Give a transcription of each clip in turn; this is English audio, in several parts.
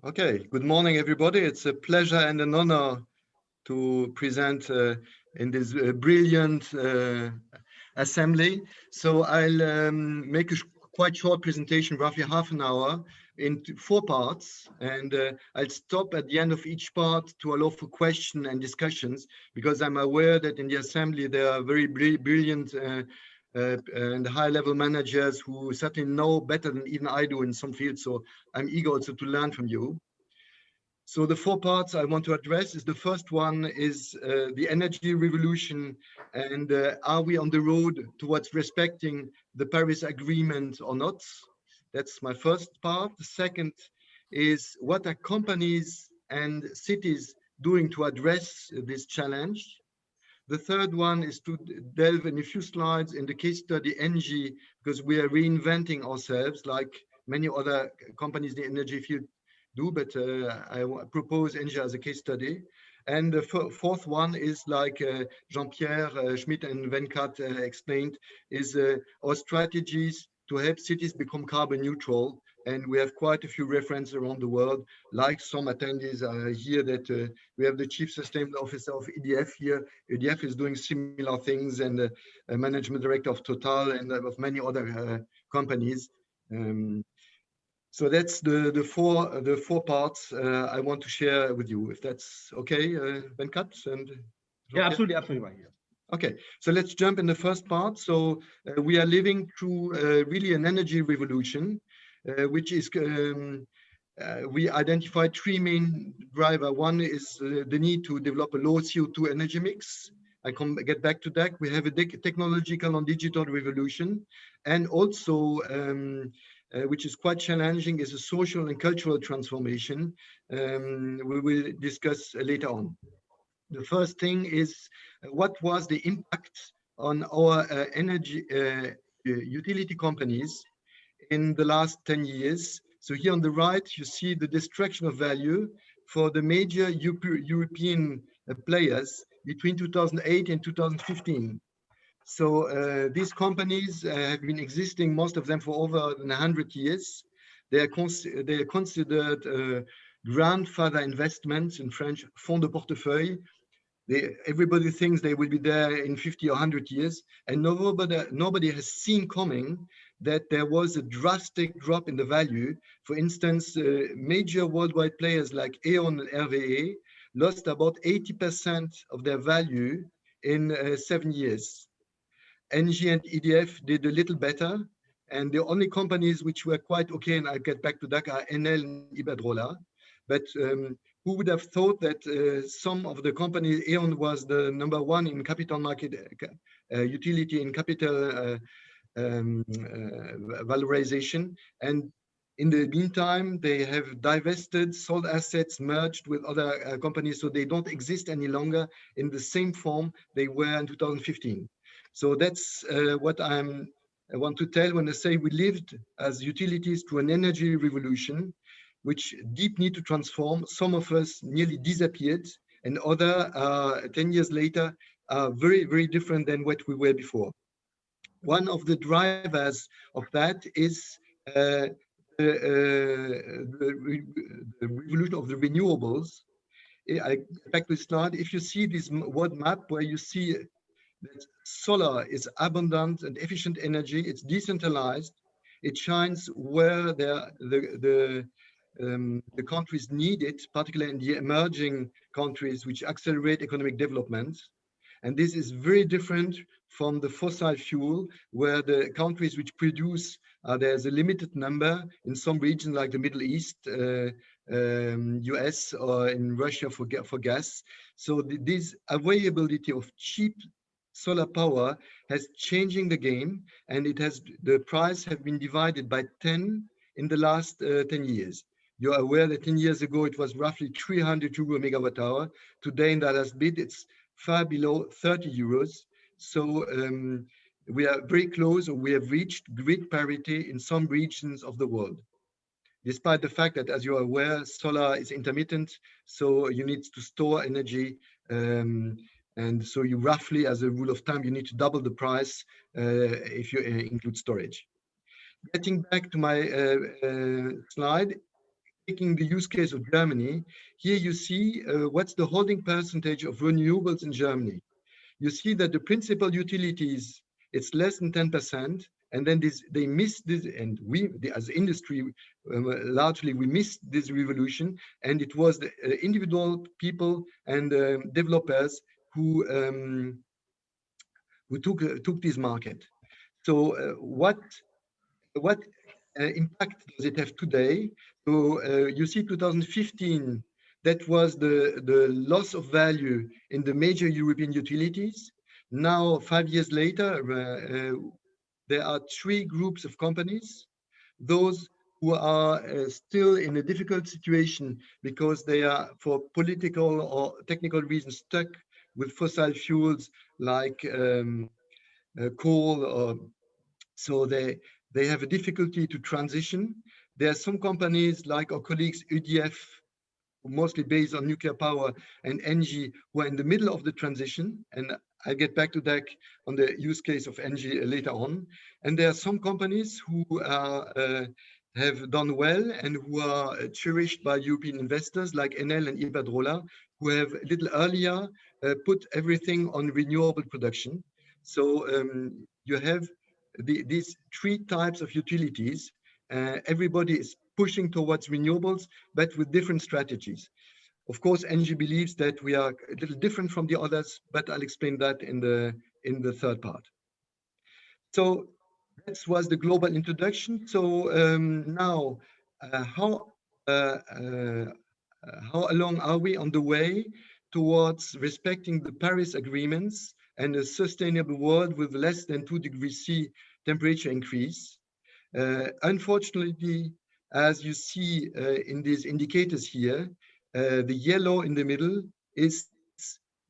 Okay, good morning, everybody. It's a pleasure and an honor to present in this brilliant assembly. So I'll make a quite short presentation, roughly half an hour, in four parts. And I'll stop at the end of each part to allow for question and discussions, because I'm aware that in the assembly there are very brilliant and high-level managers who certainly know better than even I do in some fields. So I'm eager also to learn from you. So the four parts I want to address is the first one is the energy revolution, and are we on the road towards respecting the Paris Agreement or not? That's my first part. The second is what are companies and cities doing to address this challenge? The third one is to delve in a few slides in the case study ENGIE, because we are reinventing ourselves like many other companies in the energy field do, but I propose ENGIE as a case study. And the fourth one is like Jean-Pierre, Schmitt and Venkat explained, is our strategies to help cities become carbon neutral. And we have quite a few references around the world, like some attendees here that we have the Chief Sustainable Officer of EDF here. EDF is doing similar things, and a Management Director of Total and of many other companies. So that's the four parts I want to share with you, if that's okay, Venkat and Yeah, absolutely right. Yeah. Okay, so let's jump in the first part. So we are living through really an energy revolution, which is we identified three main drivers. One is the need to develop a low CO2 energy mix. I get back to that. We have a technological and digital revolution, and also which is quite challenging, is a social and cultural transformation. We will discuss later on. The first thing is what was the impact on our energy utility companies in the last 10 years. So here on the right, you see the destruction of value for the major European players between 2008 and 2015. So these companies have been existing, most of them for over 100 years. They are considered grandfather investments, in French, fonds de portefeuille. Everybody thinks they will be there in 50 or 100 years, and nobody has seen coming that there was a drastic drop in the value. For instance, major worldwide players like E.ON and RWE lost about 80% of their value in 7 years. ENGIE and EDF did a little better, and the only companies which were quite okay, and I'll get back to that, are Enel and Iberdrola. But who would have thought that some of the companies, E.ON was the number one in capital market utility in capital valorization, and in the meantime, they have divested, sold assets, merged with other companies, so they don't exist any longer in the same form they were in 2015. So that's what I want to tell when I say we lived as utilities through an energy revolution, which deep need to transform. Some of us nearly disappeared, and other 10 years later are very, very different than what we were before. One of the drivers of that is the revolution of the renewables. I back to the slide. If you see this world map where you see that solar is abundant and efficient energy, it's decentralized, it shines where the countries need it, particularly in the emerging countries which accelerate economic development. And this is very different from the fossil fuel, where the countries which produce, there's a limited number in some regions like the Middle East, US, or in Russia for gas. So this availability of cheap solar power has changing the game, and the price have been divided by 10 in the last 10 years. You're aware that 10 years ago, it was roughly 300 euro megawatt hour. Today in the last bid, it's far below 30 euros. So we are very close, or we have reached grid parity in some regions of the world. Despite the fact that, as you are aware, solar is intermittent, so you need to store energy. And so you roughly, as a rule of thumb, you need to double the price if you include storage. Getting back to my slide, taking the use case of Germany, here you see what's the holding percentage of renewables in Germany. You see that the principal utilities, it's less than 10%, and then they miss this, and we, as industry, largely we missed this revolution, and it was the individual people and developers who took this market. So what impact does it have today? So you see 2015, that was the loss of value in the major European utilities. Now, 5 years later, there are 3 groups of companies. Those who are still in a difficult situation because they are, for political or technical reasons, stuck with fossil fuels like coal, or so they have a difficulty to transition. There are some companies like our colleagues EDF, mostly based on nuclear power, and ENGIE, who are in the middle of the transition. And I'll get back to that on the use case of ENGIE later on. And there are some companies who have done well and who are cherished by European investors like Enel and Iberdrola, who have a little earlier put everything on renewable production. So you have these 3 types of utilities. Everybody is pushing towards renewables, but with different strategies. Of course, ENGIE believes that we are a little different from the others, but I'll explain that in the third part. So that was the global introduction. So now, how along are we on the way towards respecting the Paris agreements and a sustainable world with less than 2 degrees C temperature increase? Unfortunately, as you see in these indicators here, the yellow in the middle is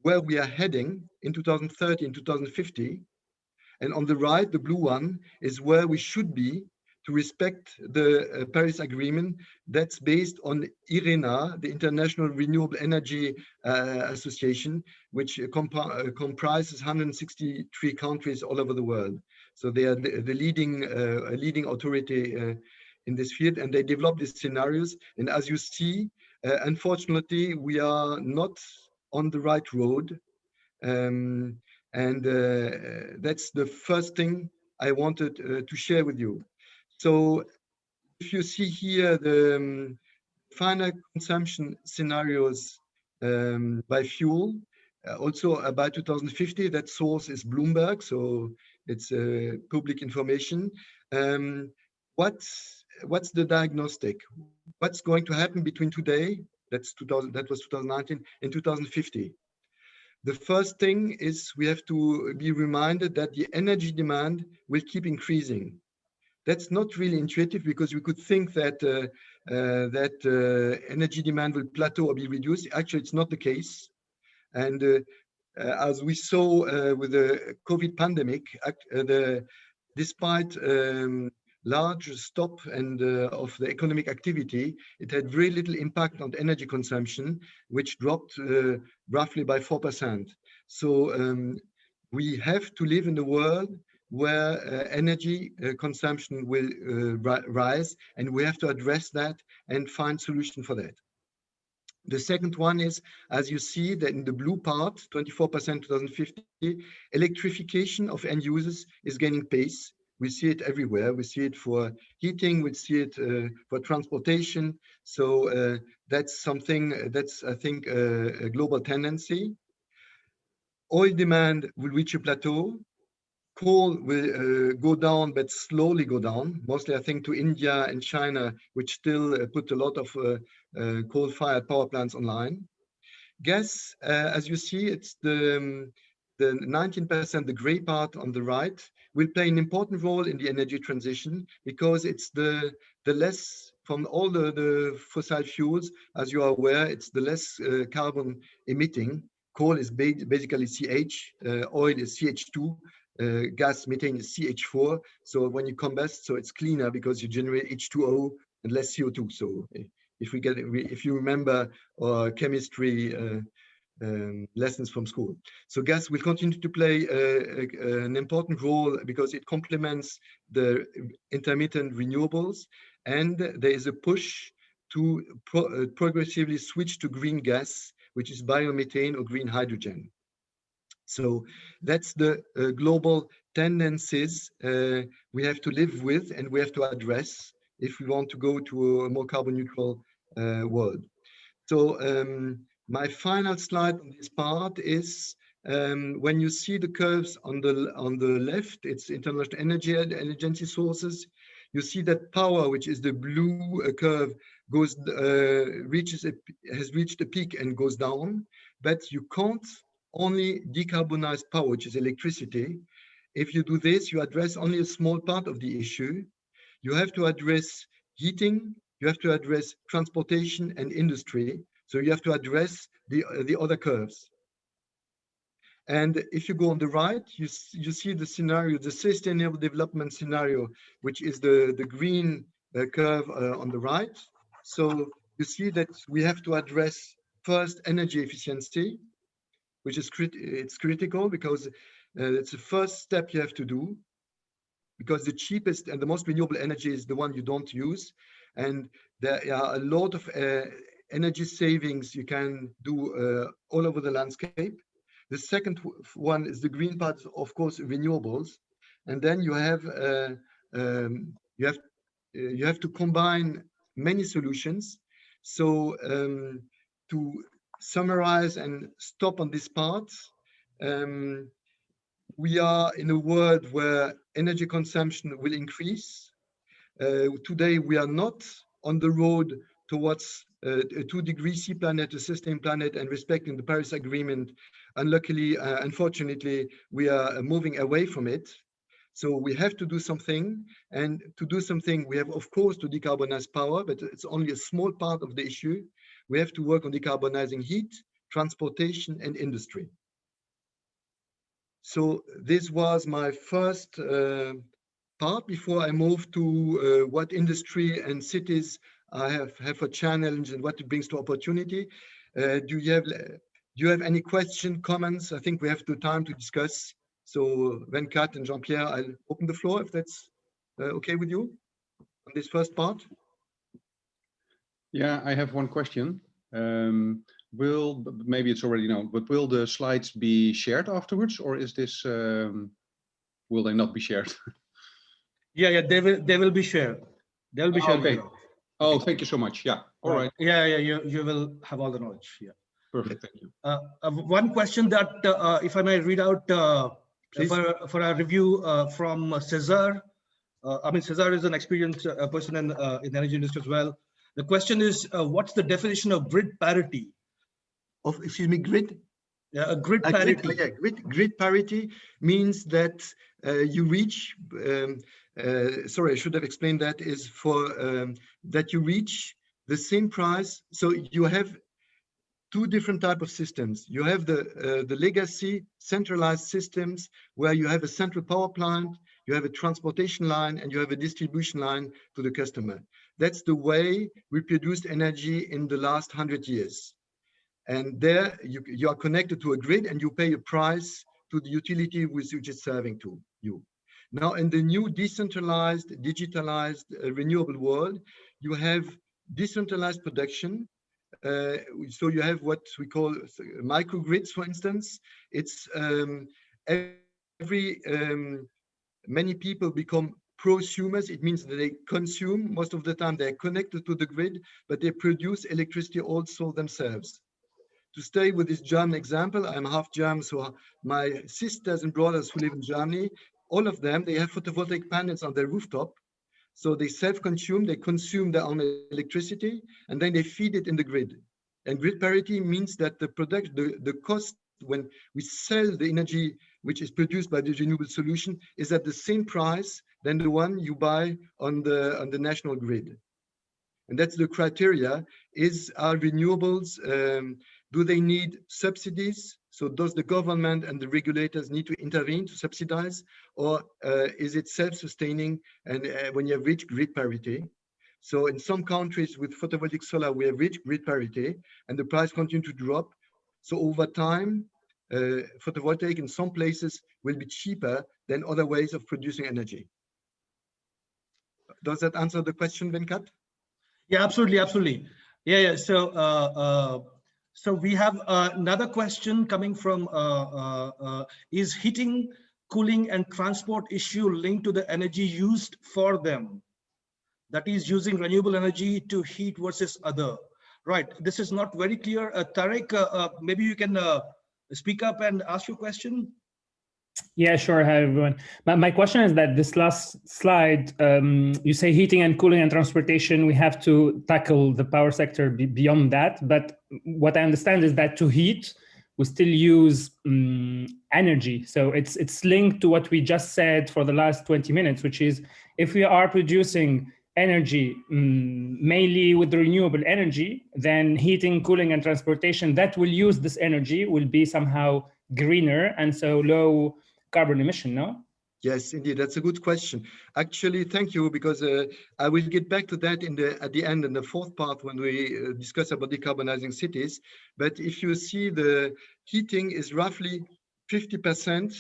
where we are heading in 2030 and 2050. And on the right, the blue one is where we should be to respect the Paris Agreement that's based on IRENA, the International Renewable Energy Association, which comprises 163 countries all over the world. So they are the leading authority in this field, and they develop these scenarios. And as you see, unfortunately, we are not on the right road. That's the first thing I wanted to share with you. So if you see here the final consumption scenarios by fuel, also by 2050, that source is Bloomberg, so it's public information. What's the diagnostic? What's going to happen between today, that was 2019, and 2050? The first thing is we have to be reminded that the energy demand will keep increasing. That's not really intuitive, because we could think that energy demand will plateau or be reduced. Actually, it's not the case. And as we saw with the COVID pandemic, despite large stop of the economic activity, it had very little impact on energy consumption, which dropped roughly by 4%. So we have to live in a world where energy consumption will rise, and we have to address that and find solution for that. The second one is, as you see that in the blue part, 24% 2050, electrification of end users is gaining pace. We see it everywhere. We see it for heating, we see it for transportation. So that's something that's, I think, a global tendency. Oil demand will reach a plateau. Coal will go down, but slowly go down, mostly, I think, to India and China, which still put a lot of coal-fired power plants online. Gas, as you see, it's the 19%, the gray part on the right, will play an important role in the energy transition, because it's the less, from all the fossil fuels, as you are aware, it's the less carbon emitting. Coal is basically CH, oil is CH2, gas methane is CH4. So when you combust, so it's cleaner because you generate H2O and less CO2. So if you remember our chemistry lessons from school. So gas will continue to play an important role because it complements the intermittent renewables, and there is a push to progressively switch to green gas, which is biomethane or green hydrogen. So that's the global tendencies we have to live with and we have to address if we want to go to a more carbon neutral world. So my final slide on this part is when you see the curves on the left, it's international energy agency sources. You see that power, which is the blue curve, goes has reached a peak and goes down, but you can't only decarbonize power, which is electricity. If you do this, you address only a small part of the issue. You have to address heating, you have to address transportation and industry. So you have to address the other curves. And if you go on the right, you see the scenario, the sustainable development scenario, which is the green curve on the right. So you see that we have to address first energy efficiency, which is it's critical because it's the first step you have to do, because the cheapest and the most renewable energy is the one you don't use. And there are a lot of energy savings you can do all over the landscape. The second one is the green part, of course, renewables. And then you have to combine many solutions. So to summarize and stop on this part, we are in a world where energy consumption will increase. Today, we are not on the road towards a 2-degree C planet, a sustained planet, and respecting the Paris Agreement. Unluckily, unfortunately, we are moving away from it. So we have to do something. And to do something, we have, of course, to decarbonize power, but it's only a small part of the issue. We have to work on decarbonizing heat, transportation, and industry. So this was my first part before I move to what industry and cities have a challenge and what it brings to opportunity. Do you have any question, comments? I think we have the time to discuss. So Venkat and Jean-Pierre, I'll open the floor if that's okay with you on this first part. Yeah, I have one question. Maybe it's already known, but will the slides be shared afterwards, or is this will they not be shared? Yeah, they will be shared. They will be shared. Okay. Oh, thank you so much. Yeah. All right. Yeah, you will have all the knowledge. Yeah. Perfect. Thank you. One question that, if I may read out for a review from Cesar. I mean, Cesar is an experienced person in the energy industry as well. The question is, what's the definition of grid parity? Of, excuse me, grid? Yeah, grid parity. Grid parity means that you reach, sorry, I should have explained that, is for that you reach the same price. So you have two different types of systems. You have the legacy centralized systems where you have a central power plant, you have a transportation line, and you have a distribution line to the customer. That's the way we produced energy in the last 100 years. And there you are connected to a grid and you pay a price to the utility which is serving to you. Now, in the new decentralized, digitalized, renewable world, you have decentralized production. So you have what we call microgrids, for instance. It's many people become prosumers. It means that they consume. Most of the time they're connected to the grid, but they produce electricity also themselves. To stay with this German example, I'm half German, so my sisters and brothers who live in Germany, all of them, they have photovoltaic panels on their rooftop. So they self-consume, they consume their own electricity, and then they feed it in the grid. And grid parity means that the cost when we sell the energy which is produced by the renewable solution is at the same price than the one you buy on the national grid. And that's the criteria. Are renewables, do they need subsidies? So does the government and the regulators need to intervene to subsidize? Or is it self-sustaining and when you have reached grid parity? So in some countries with photovoltaic solar, we have reached grid parity and the price continues to drop. So over time, photovoltaic in some places will be cheaper than other ways of producing energy. Does that answer the question, Venkat? Yeah, absolutely. Yeah. So we have another question coming from is heating, cooling, and transport issue linked to the energy used for them? That is using renewable energy to heat versus other. Right. This is not very clear. Tarek, maybe you can speak up and ask your question. Yeah, sure. Hi, everyone. My question is that this last slide, you say heating and cooling and transportation, we have to tackle the power sector beyond that. But what I understand is that to heat, we still use energy. So it's linked to what we just said for the last 20 minutes, which is if we are producing energy mainly with the renewable energy, then heating, cooling, and transportation that will use this energy will be somehow greener and so low carbon emission, no? Yes, indeed, that's a good question. Actually, thank you, because I will get back to that at the end in the fourth part when we discuss about decarbonizing cities. But if you see, the heating is roughly 50%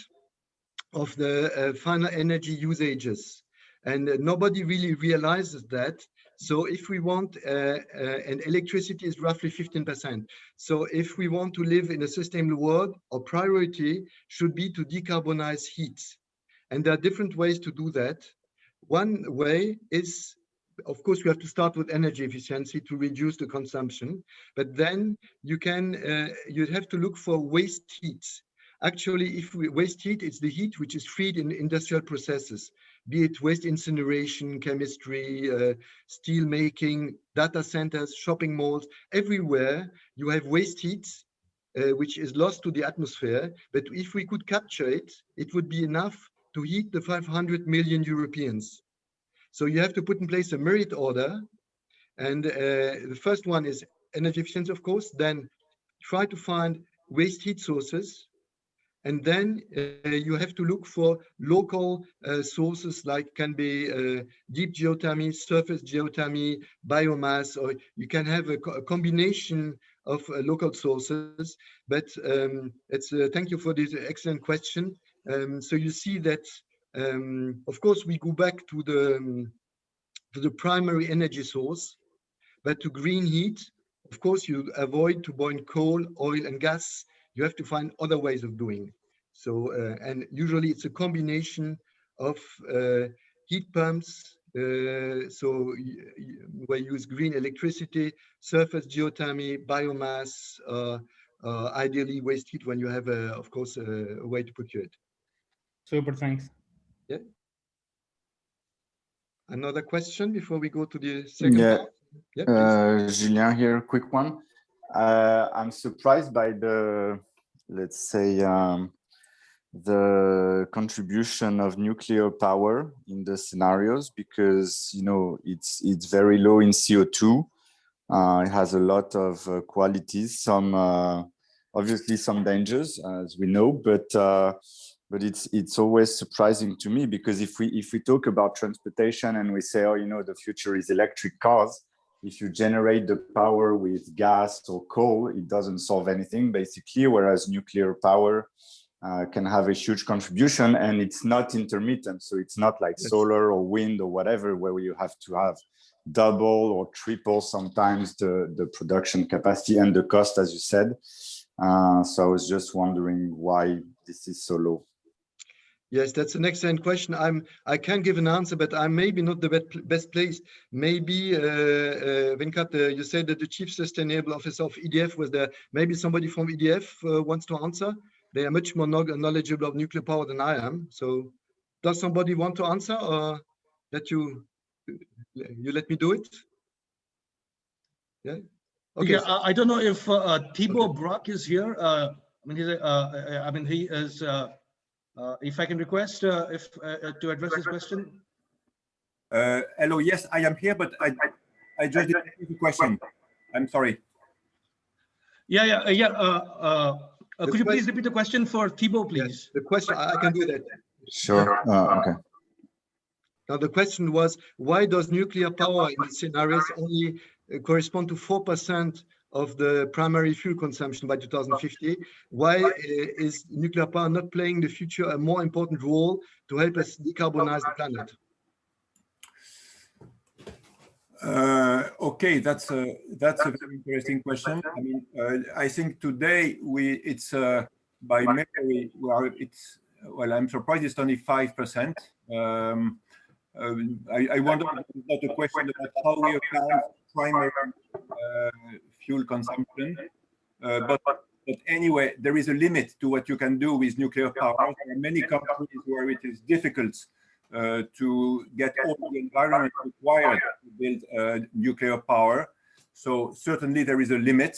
of the final energy usages, and nobody really realizes that. So if we want, and electricity is roughly 15%. So if we want to live in a sustainable world, our priority should be to decarbonize heat. And there are different ways to do that. One way is, of course, we have to start with energy efficiency to reduce the consumption, but then you have to look for waste heat. Actually, if we waste heat, it's the heat which is freed in industrial processes, be it waste incineration, chemistry, steel making, data centers, shopping malls, everywhere you have waste heat, which is lost to the atmosphere. But if we could capture it, it would be enough to heat the 500 million Europeans. So you have to put in place a merit order. And the first one is energy efficiency, of course, then try to find waste heat sources. And then you have to look for local sources, like can be deep geothermy, surface geothermy, biomass, or you can have a combination of local sources. But thank you for this excellent question. So you see that, of course, we go back to the primary energy source, but to green heat, of course, you avoid to burn coal, oil, and gas. You have to find other ways of doing. So, and usually it's a combination of heat pumps. So we use green electricity, surface geothermy, biomass, ideally waste heat when you have, of course, a way to procure it. Super, thanks. Yeah. Another question before we go to the second part? Yeah, Julien here, quick one. I'm surprised by the, let's say, the contribution of nuclear power in the scenarios, because, you know, it's very low in CO2. It has a lot of qualities, some obviously some dangers, as we know, but it's always surprising to me, because if we talk about transportation and we say, oh, you know, the future is electric cars, if you generate the power with gas or coal, it doesn't solve anything basically, whereas nuclear power can have a huge contribution, and it's not intermittent. So it's not like solar or wind or whatever, where you have to have double or triple sometimes the production capacity and the cost, as you said. So I was just wondering why this is so low. Yes, that's an excellent question. I can give an answer, but I'm maybe not the best place. Maybe Venkat, you said that the Chief Sustainable Officer of EDF was there. Maybe somebody from EDF wants to answer. They are much more knowledgeable of nuclear power than I am. So, does somebody want to answer, or that you let me do it? Yeah. Okay. Yeah, I don't know if Thibaut Brock is here. I mean, he is. If I can request to address this question. Hello, yes, I am here, but I just didn't hear the question. I'm sorry. Could you please repeat the question for Thibaut, please? Yes, the question, I can do that. Sure. Okay. Now, the question was, why does nuclear power in the scenarios only correspond to 4% of the primary fuel consumption by 2050? Why is nuclear power not playing in the future a more important role to help us decarbonize the planet? Okay, that's a very interesting question. I mean, I think today it's by memory well, I'm surprised it's only 5%. I wonder if it's not a question about how we account primary fuel consumption, but anyway, there is a limit to what you can do with nuclear power. There are many countries where it is difficult to get all the environment required to build nuclear power. So certainly there is a limit.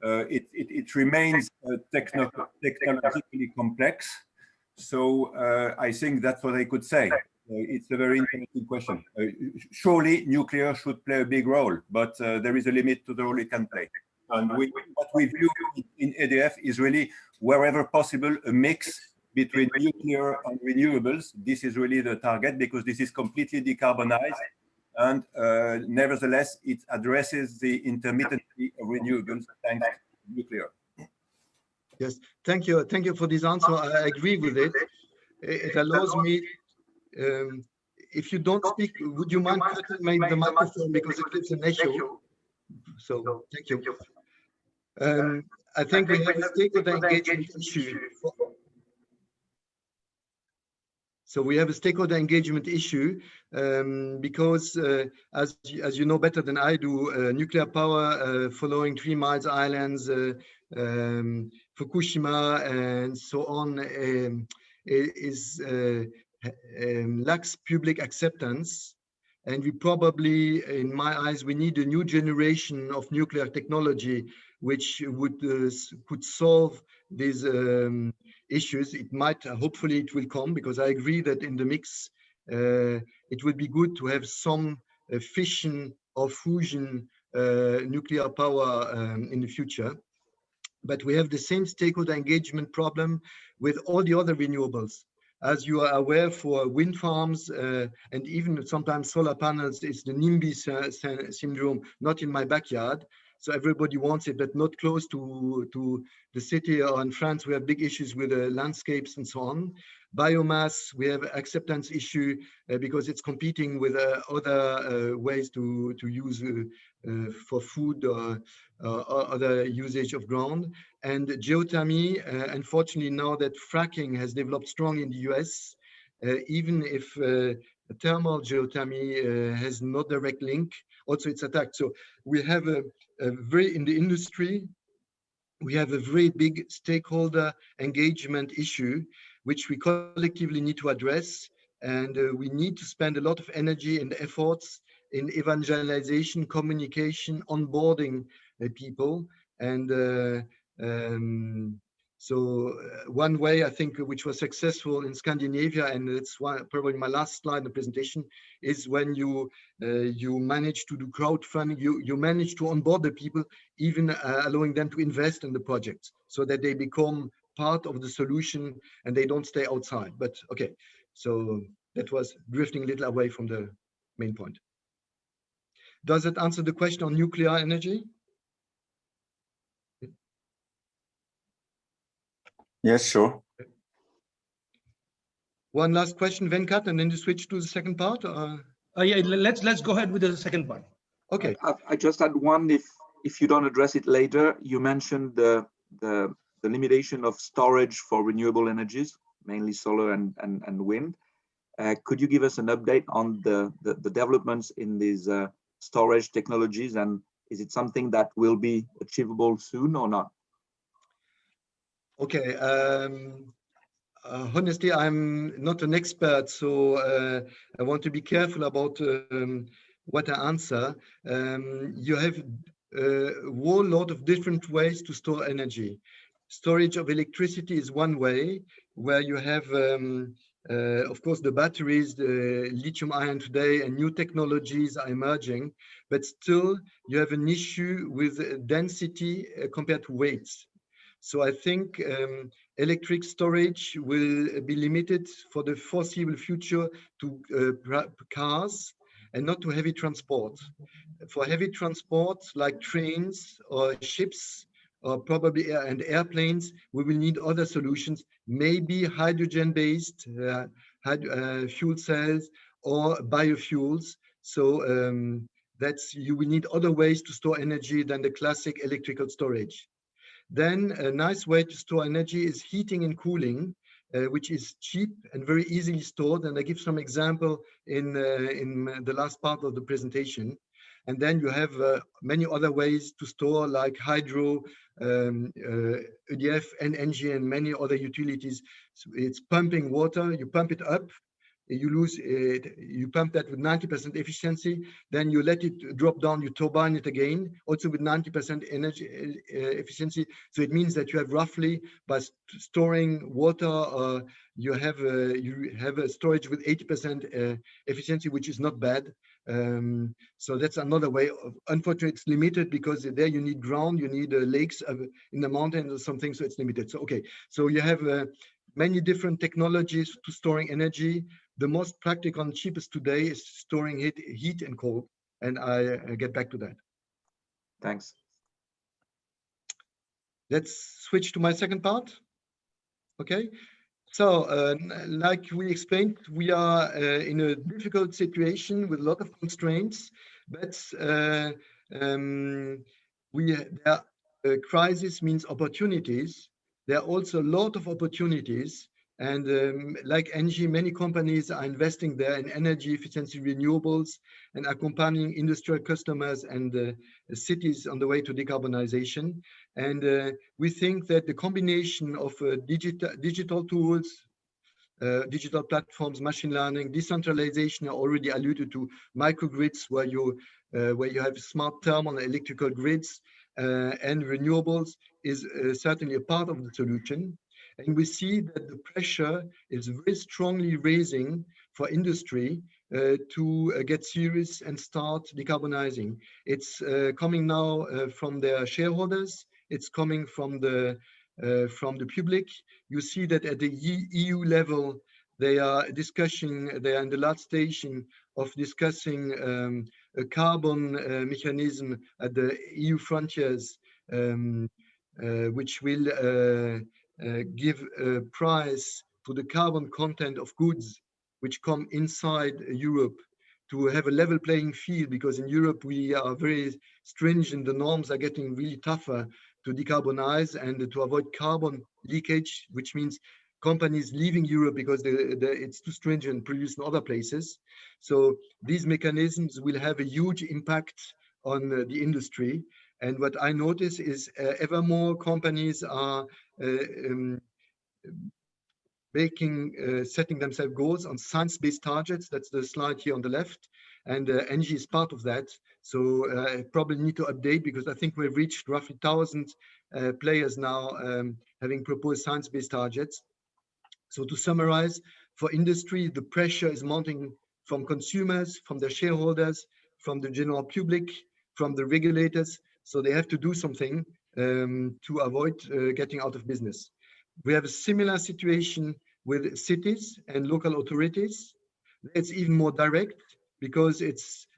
It remains technologically complex. So I think that's what I could say. It's a very interesting question. Surely nuclear should play a big role, but there is a limit to the role it can play. And what we view in EDF is really, wherever possible, a mix between nuclear and renewables. This is really the target, because this is completely decarbonized. And nevertheless, it addresses the intermittency of renewables thanks to nuclear. Yes, thank you. Thank you for this answer. I agree with it. It allows me, if you don't speak, would you mind cutting the microphone, because it gives an echo? So thank you. I think we have a stakeholder engagement issue. So we have a stakeholder engagement issue because, as you know better than I do, nuclear power following 3 Mile Islands, Fukushima, and so on, lacks public acceptance. And we probably, in my eyes, we need a new generation of nuclear technology which could solve these issues. It might, hopefully it will come, because I agree that in the mix, it would be good to have some fission or fusion nuclear power in the future. But we have the same stakeholder engagement problem with all the other renewables. As you are aware, for wind farms and even sometimes solar panels, it's the NIMBY syndrome, not in my backyard. So everybody wants it, but not close to the city, or in France, we have big issues with the landscapes and so on. Biomass, we have acceptance issue because it's competing with other ways to use for food or other usage of ground. And geothermy, unfortunately, now that fracking has developed strong in the US, even if thermal geothermy has no direct link, also it's attacked. So we have in the industry, we have a very big stakeholder engagement issue, which we collectively need to address. And we need to spend a lot of energy and efforts in evangelization, communication, onboarding people. And so one way, I think, which was successful in Scandinavia, and it's probably my last slide in the presentation, is when you manage to do crowdfunding, you manage to onboard the people, even allowing them to invest in the project, so that they become part of the solution and they don't stay outside. But okay, so that was drifting a little away from the main point. Does it answer the question on nuclear energy? Yes, sure. One last question, Venkat, and then you switch to the second part. Yeah, let's go ahead with the second part. Okay. I just had one. If you don't address it later, you mentioned the limitation of storage for renewable energies, mainly solar and wind. Could you give us an update on the developments in these storage technologies, and is it something that will be achievable soon or not? Okay. Honestly, I'm not an expert, so I want to be careful about what I answer. You have a whole lot of different ways to store energy. Storage of electricity is one way, where you have, of course, the batteries, the lithium ion today, and new technologies are emerging, but still you have an issue with density compared to weights. So I think electric storage will be limited for the foreseeable future to cars and not to heavy transport. For heavy transport, like trains or ships, or probably airplanes, we will need other solutions, maybe hydrogen-based fuel cells or biofuels. So That's you will need other ways to store energy than the classic electrical storage. Then a nice way to store energy is heating and cooling, which is cheap and very easily stored. And I give some example in the last part of the presentation. And then you have many other ways to store, like hydro, EDF and ENGIE and many other utilities. So it's pumping water, you pump it up, you lose it, you pump that with 90% efficiency, then you let it drop down, you turbine it again, also with 90% energy efficiency. So it means that you have roughly, by storing water, you have a storage with 80% efficiency, which is not bad. So that's another way. Unfortunately, it's limited because there you need ground, you need lakes in the mountains or something, so it's limited. So okay, so you have many different technologies to storing energy. The most practical and cheapest today is storing heat and cold, and I get back to that. Thanks. Let's switch to my second part. Okay, so like we explained, we are in a difficult situation with a lot of constraints, but crisis means opportunities. There are also a lot of opportunities. And like ENGIE, many companies are investing there in energy efficiency, renewables, and accompanying industrial customers and cities on the way to decarbonization. And we think that the combination of digital tools, digital platforms, machine learning, decentralization, I already alluded to microgrids where you have smart thermal and electrical grids, and renewables is certainly a part of the solution. And we see that the pressure is very strongly raising for industry to get serious and start decarbonizing. It's coming now from their shareholders. It's coming from the public. You see that at the EU level, they are in the last station of discussing a carbon mechanism at the EU frontiers, which will give a price to the carbon content of goods which come inside Europe, to have a level playing field, because in Europe we are very stringent. The norms are getting really tougher to decarbonize and to avoid carbon leakage, which means companies leaving Europe because it's too stringent, produced in other places. So these mechanisms will have a huge impact on the industry. And what I notice is ever more companies are setting themselves goals on science-based targets. That's the slide here on the left. And ENGIE is part of that. So I probably need to update, because I think we've reached roughly 1,000 players now having proposed science-based targets. So to summarize, for industry, the pressure is mounting from consumers, from their shareholders, from the general public, from the regulators. So they have to do something to avoid getting out of business. We have a similar situation with cities and local authorities. It's even more direct, because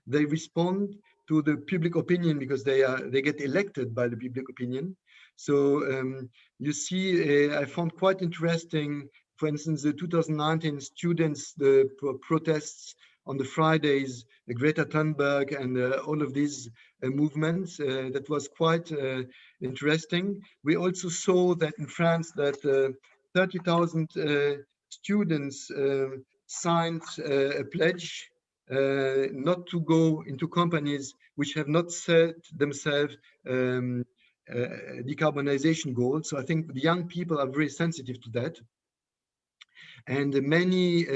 they respond to the public opinion, because they get elected by the public opinion. So you see, I found quite interesting, for instance, the 2019 students, the protests on the Fridays, the Greta Thunberg and all of these movements. That was quite interesting. We also saw that in France that 30,000 students signed a pledge not to go into companies which have not set themselves decarbonization goals. So I think the young people are very sensitive to that. And many,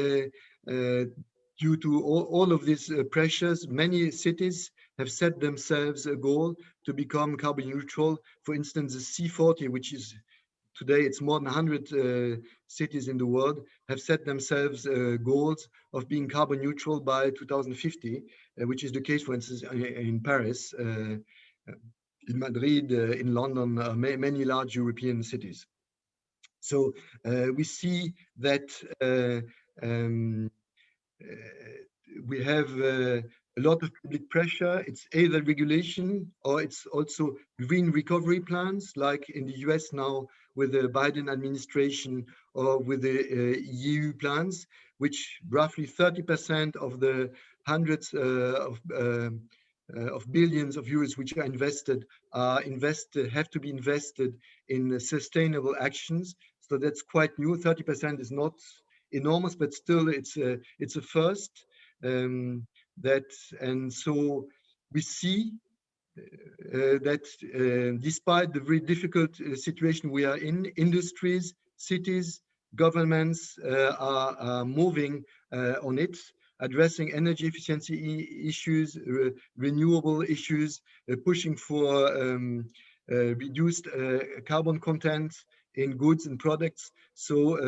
due to all of these pressures, many cities have set themselves a goal to become carbon neutral. For instance, the C40, which is today, it's more than 100 cities in the world, have set themselves goals of being carbon neutral by 2050, which is the case, for instance, in Paris, in Madrid, in London, many large European cities. So we see that we have a lot of public pressure. It's either regulation, or it's also green recovery plans, like in the US now with the Biden administration, or with the EU plans, which roughly 30% of the hundreds of of billions of euros which are invested have to be invested in sustainable actions. So that's quite new. 30% is not enormous, but still it's a first. And so we see that despite the very difficult situation we are in, industries, cities, governments are moving on it, addressing energy efficiency issues, renewable issues, pushing for reduced carbon content in goods and products. So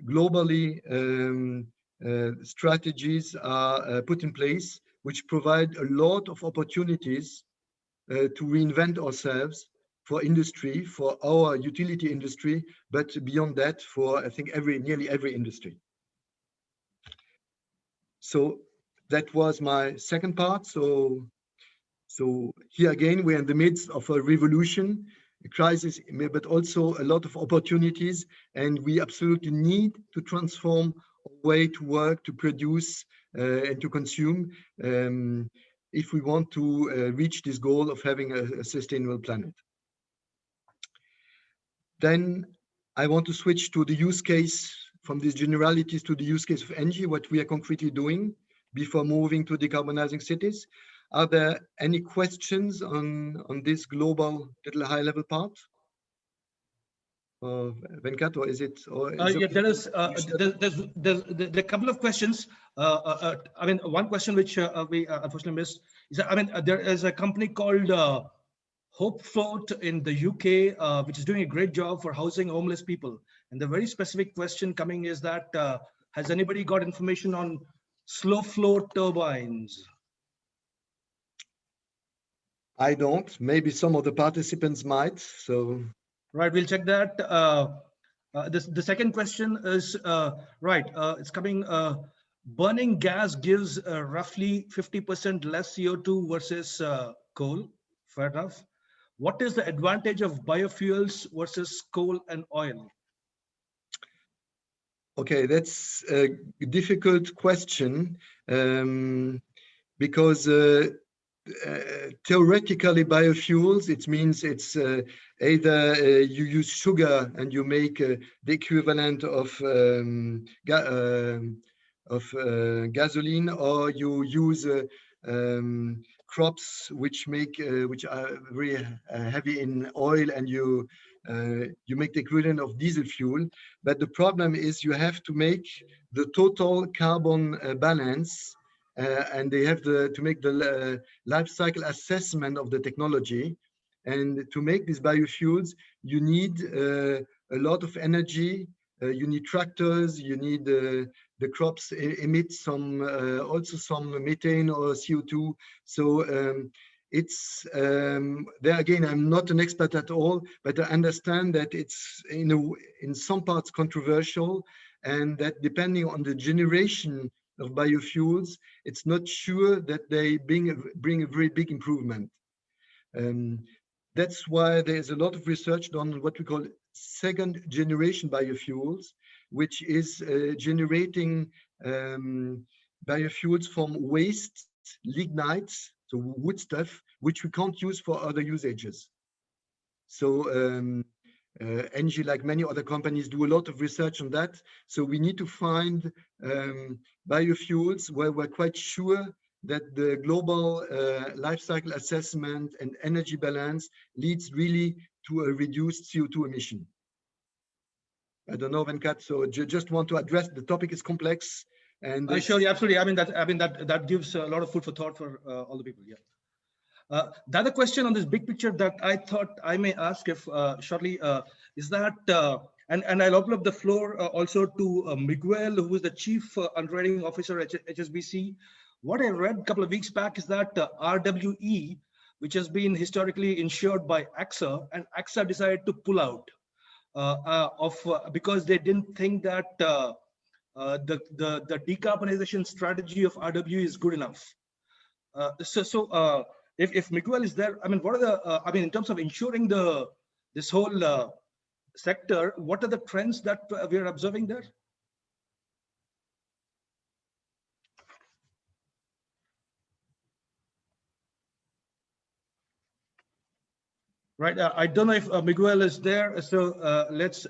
globally, strategies are put in place which provide a lot of opportunities to reinvent ourselves for industry, for our utility industry, but beyond that, for I think nearly every industry. So that was my second part. So here again, we're in the midst of a revolution, a crisis, but also a lot of opportunities, and we absolutely need to transform our way to work, to produce, and to consume if we want to reach this goal of having a sustainable planet. Then I want to switch to the use case, from these generalities to the use case of ENGIE, what we are concretely doing before moving to decarbonizing cities. Are there any questions on this global, little high-level part? Venkat, or is it? Yeah, there's a couple of questions. I mean, one question which we unfortunately missed is that, I mean, there is a company called Hope Float in the UK, which is doing a great job for housing homeless people. And the very specific question coming is that, has anybody got information on slow flow turbines? I don't. Maybe some of the participants might. So right, we'll check that. The second question is it's coming. Burning gas gives roughly 50% less CO2 versus coal. Fair enough. What is the advantage of biofuels versus coal and oil? Okay, that's a difficult question because theoretically biofuels, it means it's either you use sugar and you make the equivalent of gasoline, or you use crops which are very heavy in oil, and you make the equivalent of diesel fuel. But the problem is you have to make the total carbon balance, and they have to make the life cycle assessment of the technology. And to make these biofuels, you need a lot of energy. You need tractors. You need the crops emit also some methane or CO2. So it's there again, I'm not an expert at all, but I understand that it's in some parts controversial, and that depending on the generation of biofuels, it's not sure that they bring a very big improvement. That's why there's a lot of research done on what we call second generation biofuels, which is generating biofuels from waste, lignites, so wood stuff, which we can't use for other usages. So ENGIE, like many other companies, do a lot of research on that. So we need to find biofuels where we're quite sure that the global life cycle assessment and energy balance leads really to a reduced CO2 emission. I don't know, Venkat, so just want to address, the topic is complex. And sure, yeah, absolutely. I mean that gives a lot of food for thought for all the people. Yeah. The other question on this big picture that I thought I may ask if shortly is that, and I'll open up the floor also to Miguel, who is the Chief Underwriting Officer at HSBC. What I read a couple of weeks back is that RWE, which has been historically insured by AXA, and AXA decided to pull out because they didn't think that the decarbonization strategy of RWE is good enough. If Miguel is there, I mean, what are the, I mean, in terms of insuring this whole sector, what are the trends that we are observing there? Right. I don't know if Miguel is there, so let's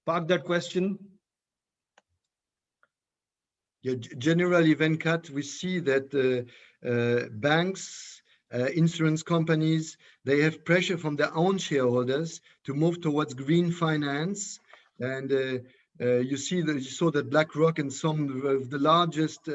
park that question. Yeah, generally, Venkat, we see that banks, insurance companies, they have pressure from their own shareholders to move towards green finance. And you saw that BlackRock and some of the largest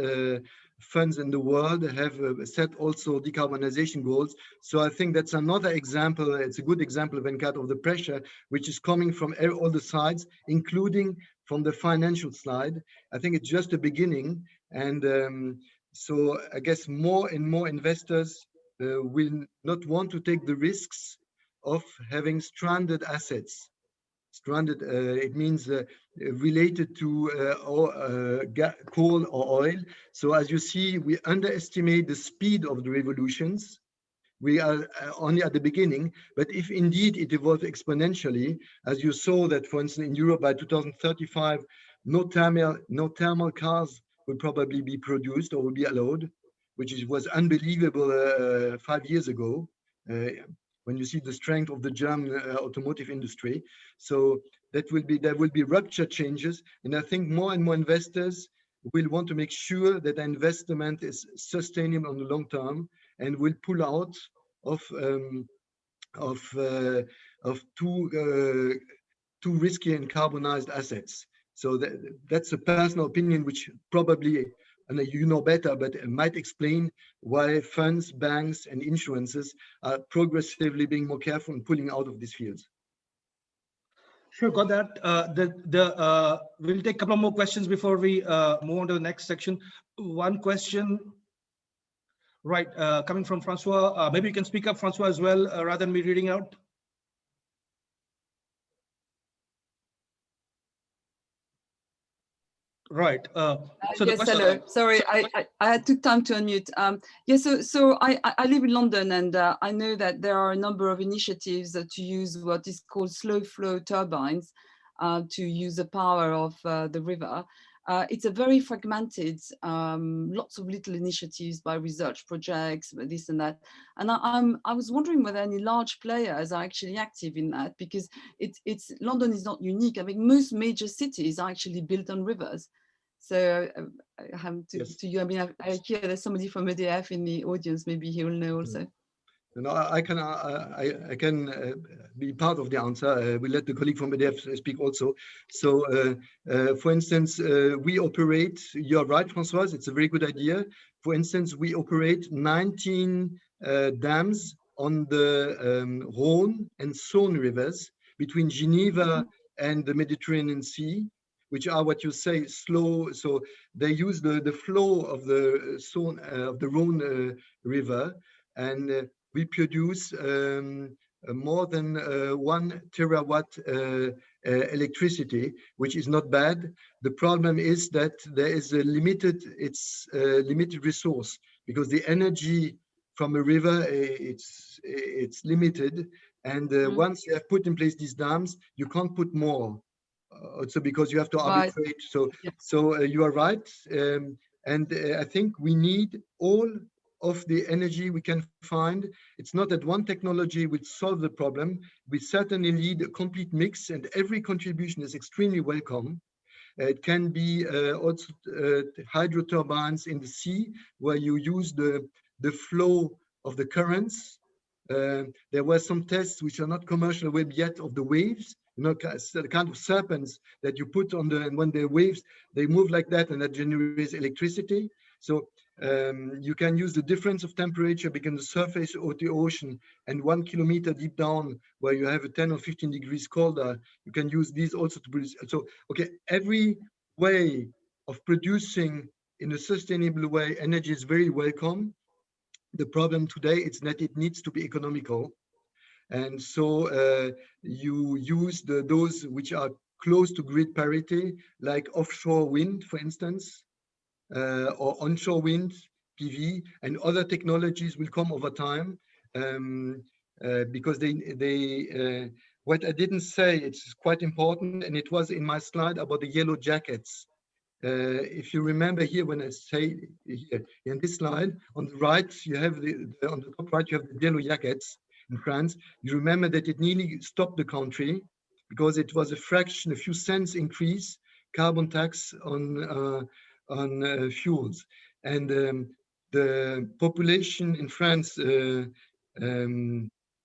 funds in the world have set also decarbonization goals. So I think that's another example. It's a good example, Venkat, of the pressure which is coming from all the sides, including from the financial side. I think it's just a beginning. And so I guess more and more investors will not want to take the risks of having stranded assets. Stranded, it means related to coal or oil. So as you see, we underestimate the speed of the revolutions. We are only at the beginning, but if indeed it evolves exponentially, as you saw that, for instance, in Europe by 2035, no thermal cars will probably be produced or will be allowed, which was unbelievable 5 years ago. When you see the strength of the German automotive industry. So there will be rupture changes. And I think more and more investors will want to make sure that the investment is sustainable on the long term and will pull out of too risky and carbonized assets. So that's a personal opinion, which probably, and you know better, but it might explain why funds, banks, and insurances are progressively being more careful in pulling out of these fields. Sure, got that. We'll take a couple more questions before we move on to the next section. One question, right, coming from Francois. Maybe you can speak up, Francois, as well, rather than me reading out. Right. So yes, hello. Sorry, I took time to unmute. So I live in London, and I know that there are a number of initiatives to use what is called slow flow turbines to use the power of the river. It's a very fragmented, lots of little initiatives by research projects, this and that. And I was wondering whether any large players are actually active in that, because London is not unique. I mean, most major cities are actually built on rivers. So I have to you. I mean, I hear there's somebody from EDF in the audience. Maybe he will know also. No, I can be part of the answer. We'll let the colleague from EDF speak also. So, for instance, we operate. You're right, Francois. It's a very good idea. For instance, we operate 19 dams on the Rhône and Saône rivers between Geneva and the Mediterranean Sea, which are what you say slow. So they use the flow of the Saône, of the Rhône river, and we produce more than 1 terawatt electricity, which is not bad. The problem is that there is a limited resource, because the energy from a river it's limited, and once you have put in place these dams, you can't put more. Also because you have to arbitrate. Right. So you are right, and I think we need all of the energy we can find. It's not that one technology will solve the problem. We certainly need a complete mix, and every contribution is extremely welcome. It can be also hydro turbines in the sea, where you use the flow of the currents. There were some tests which are not commercial yet of the waves, the kind of serpents that you put on and when the waves, they move like that, and that generates electricity. So you can use the difference of temperature between the surface of the ocean and 1 kilometer deep down, where you have a 10 or 15 degrees colder. You can use these also to produce. So, okay, every way of producing in a sustainable way energy is very welcome. The problem today is that it needs to be economical. And so you use those which are close to grid parity, like offshore wind, for instance, or onshore wind, PV, and other technologies will come over time, because what I didn't say, it's quite important, and it was in my slide about the yellow jackets. If you remember here, when I say here in this slide, on the right, you have on the top right, you have the yellow jackets. in France, you remember that it nearly stopped the country because it was a fraction, a few cents increase carbon tax on fuels. And the population in France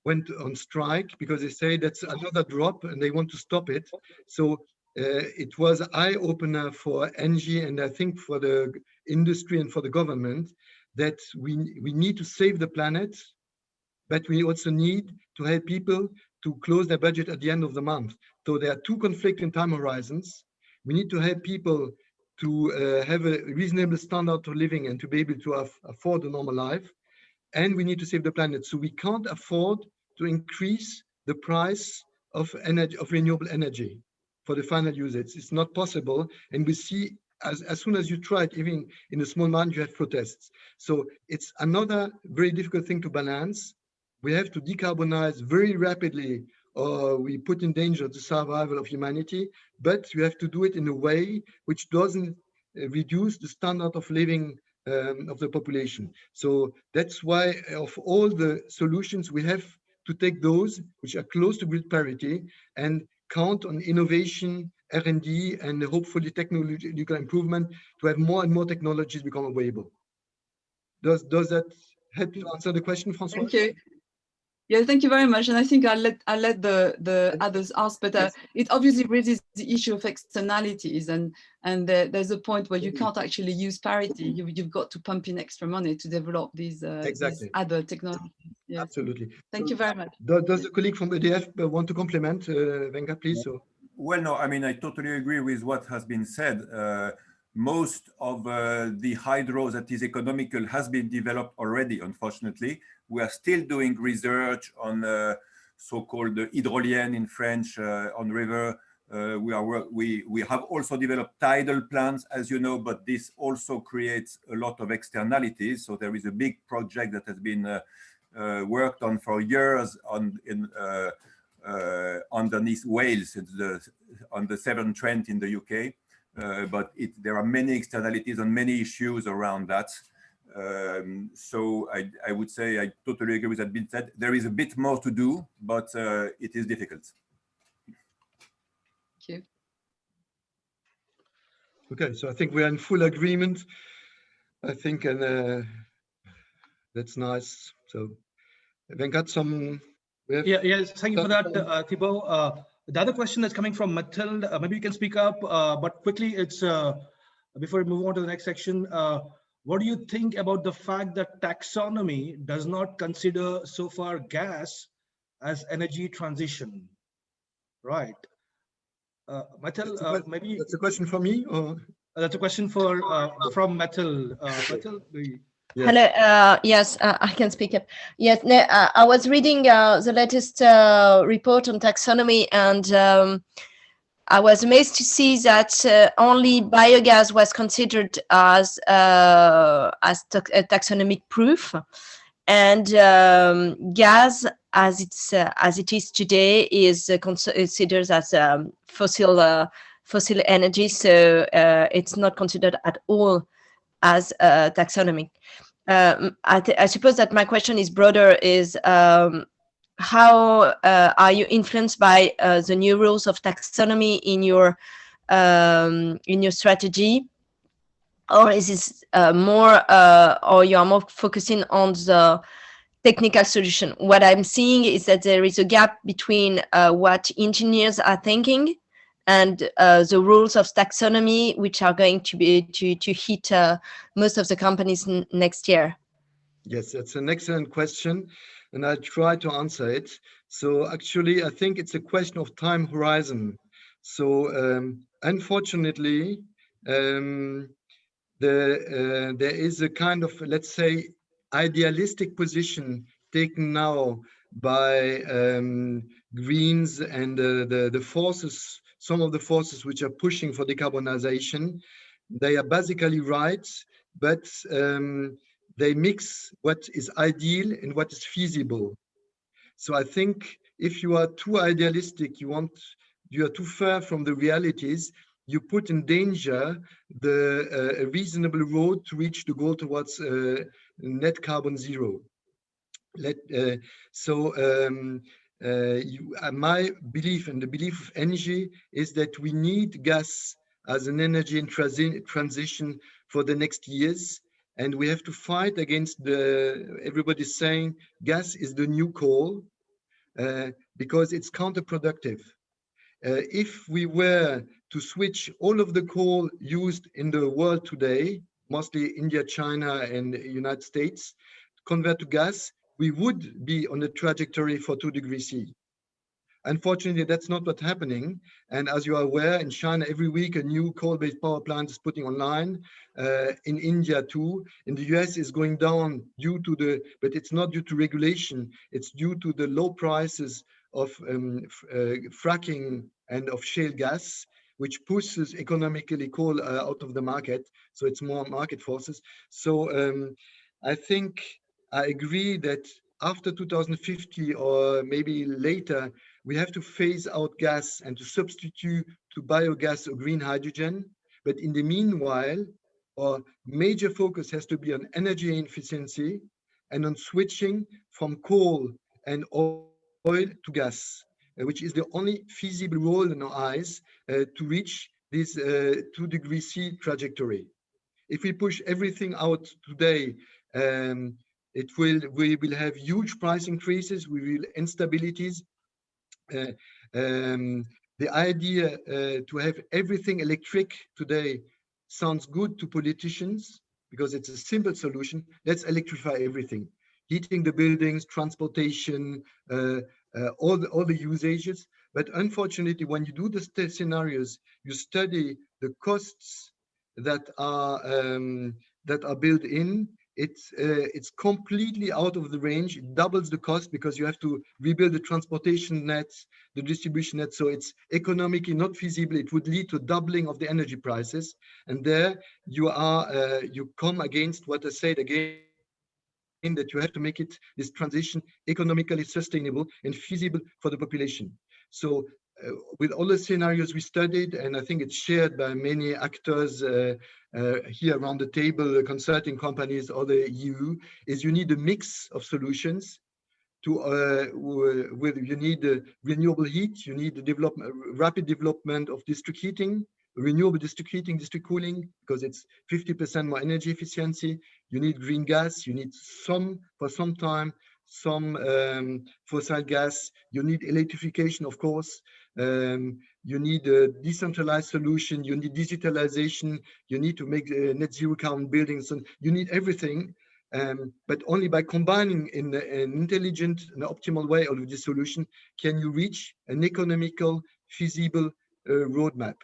went on strike because they say that's another drop and they want to stop it. So it was an eye-opener for ENGIE and I think for the industry and for the government that we need to save the planet, but we also need to help people to close their budget at the end of the month. So there are two conflicting time horizons. We need to help people to have a reasonable standard of living and to be able to afford a normal life. And we need to save the planet. So we can't afford to increase the price of energy, of renewable energy for the final users. It's not possible. And we see as soon as you try it, even in a small amount, you have protests. So it's another very difficult thing to balance. We have to decarbonize very rapidly or we put in danger the survival of humanity, but you have to do it in a way which doesn't reduce the standard of living of the population. So that's why of all the solutions, we have to take those which are close to grid parity and count on innovation, R&D, and hopefully technological improvement to have more and more technologies become available. Does that help you answer the question, François? Thank you. Yeah, thank you very much. And I think I'll let the others ask, but yes. It obviously raises the issue of externalities, and there's a point where you can't actually use parity. You've got to pump in extra money to develop these, these other technologies. Yes. Absolutely. Thank you very much. Does the colleague from EDF want to complement, Venkat, please? So. Well, no, I mean, I totally agree with what has been said. Most of the hydro that is economical has been developed already, unfortunately. We are still doing research on so-called hydrolienne in French, on river. We have also developed tidal plants, as you know, but this also creates a lot of externalities. So there is a big project that has been worked on for years underneath Wales, on the Severn Trent in the UK. But there are many externalities and many issues around that. So I would say I totally agree with that being said. There is a bit more to do, but it is difficult. Thank you. Okay, so I think we are in full agreement. I think, and that's nice. So, Venkat, some. Yes, thank you for that, Thibault. The other question that's coming from Mathilde, maybe you can speak up, but quickly, it's before we move on to the next section. What do you think about the fact that taxonomy does not consider so far gas as energy transition? Right. Mathilde, maybe that's a question for me, or that's a question for from Mathilde. Mathilde, yes. Hello. Yes, I can speak up. Yes, I was reading the latest report on taxonomy, and I was amazed to see that only biogas was considered as taxonomic proof, and gas, as it is today, is considered as fossil energy. So it's not considered at all as taxonomic. I suppose that my question is broader: is how are you influenced by the new rules of taxonomy in your strategy, or is this more, or you are more focusing on the technical solution? What I'm seeing is that there is a gap between what engineers are thinking and the rules of taxonomy, which are going to be to hit most of the companies next year. Yes, that's an excellent question, and I'll try to answer it. So actually, I think it's a question of time horizon. So unfortunately, there is a kind of, let's say, idealistic position taken now by Greens and the forces, some of the forces which are pushing for decarbonization. They are basically right, but they mix what is ideal and what is feasible. So I think if you are too idealistic, you are too far from the realities, you put in danger a reasonable road to reach the goal towards net carbon zero. My belief and the belief of ENGIE is that we need gas as an energy in transition for the next years, and we have to fight against everybody's saying gas is the new coal, because it's counterproductive. If we were to switch all of the coal used in the world today, mostly India, China, and the United States, convert to gas, we would be on the trajectory for 2 degrees C. Unfortunately, that's not what's happening. And as you are aware, in China, every week a new coal-based power plant is putting online. In India too. In the US is going down due to but it's not due to regulation. It's due to the low prices of fracking and of shale gas, which pushes economically coal out of the market. So it's more market forces. So I think I agree that after 2050 or maybe later, we have to phase out gas and to substitute to biogas or green hydrogen. But in the meanwhile, our major focus has to be on energy efficiency and on switching from coal and oil to gas, which is the only feasible role in our eyes to reach this 2 degrees C trajectory. If we push everything out today, we will have huge price increases, we will instabilities. The idea to have everything electric today sounds good to politicians because it's a simple solution. Let's electrify everything, heating the buildings, transportation, all the usages. But unfortunately, when you do the scenarios, you study the costs that are built in. It's completely out of the range. It doubles the cost because you have to rebuild the transportation nets, the distribution nets. So it's economically not feasible. It would lead to doubling of the energy prices. And there you come against what I said again, that you have to make this transition economically sustainable and feasible for the population. So with all the scenarios we studied, and I think it's shared by many actors here around the table, consulting companies or the EU, is you need a mix of solutions. You need renewable heat, you need the rapid development of district heating, renewable district heating, district cooling, because it's 50% more energy efficiency. You need green gas, you need for some time, some fossil gas. You need electrification, of course. You need a decentralized solution. You need digitalization. You need to make net zero carbon buildings. And you need everything. But only by combining in an intelligent and optimal way all of this solution can you reach an economical, feasible roadmap.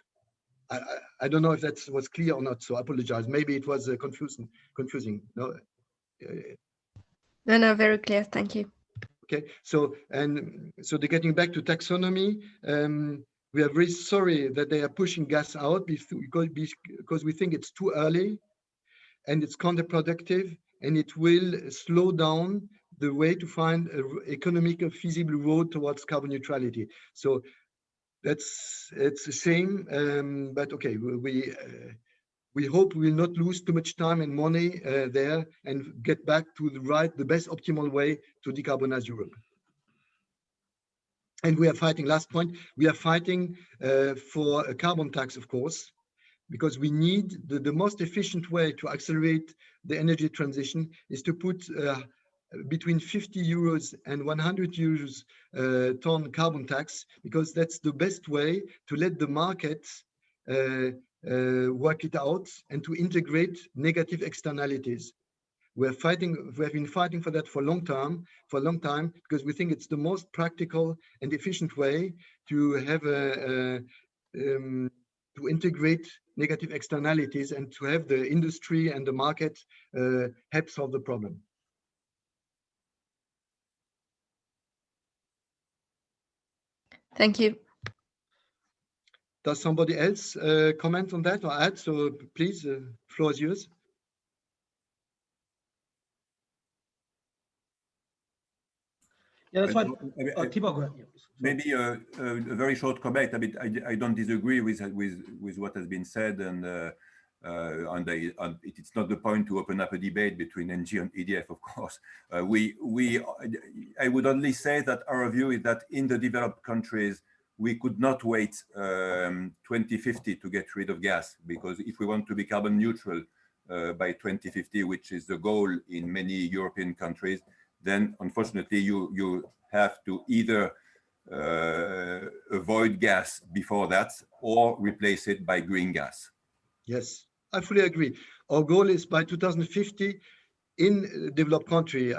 I don't know if that was clear or not, so I apologize. Maybe it was confusing. No, no, very clear. Thank you. Okay, so getting back to taxonomy, we are very sorry that they are pushing gas out because we think it's too early and it's counterproductive, and it will slow down the way to find an economical feasible road towards carbon neutrality. So it's a shame, but okay, we hope we will not lose too much time and money there and get back to the best optimal way to decarbonize Europe. And we are fighting, last point, we are fighting for a carbon tax, of course, because we need the most efficient way to accelerate the energy transition is to put between 50 euros and 100 euros ton carbon tax, because that's the best way to let the market work it out and to integrate negative externalities. We have been fighting for that for a long time, because we think it's the most practical and efficient way to have to integrate negative externalities and to have the industry and the market help solve the problem. Thank you. Does somebody else comment on that or add? So please, floor is yours. Yeah, that's fine. Maybe a very short comment. I mean, I don't disagree with what has been said, and And it's not the point to open up a debate between ENGIE and EDF, of course. I would only say that our view is that in the developed countries, we could not wait 2050 to get rid of gas, because if we want to be carbon neutral by 2050, which is the goal in many European countries, then unfortunately you have to either avoid gas before that or replace it by green gas. Yes, I fully agree. Our goal is by 2050 in developed country,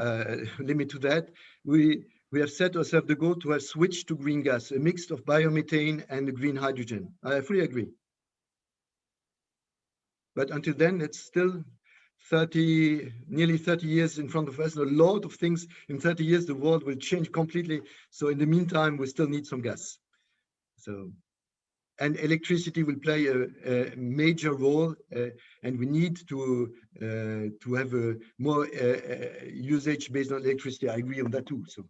limit to that, we have set ourselves the goal to have switched to green gas, a mix of biomethane and green hydrogen. I fully agree. But until then, it's still nearly 30 years in front of us. A lot of things in 30 years, the world will change completely. So in the meantime, we still need some gas. So, and electricity will play a major role, and we need to have a more usage based on electricity. I agree on that too. So,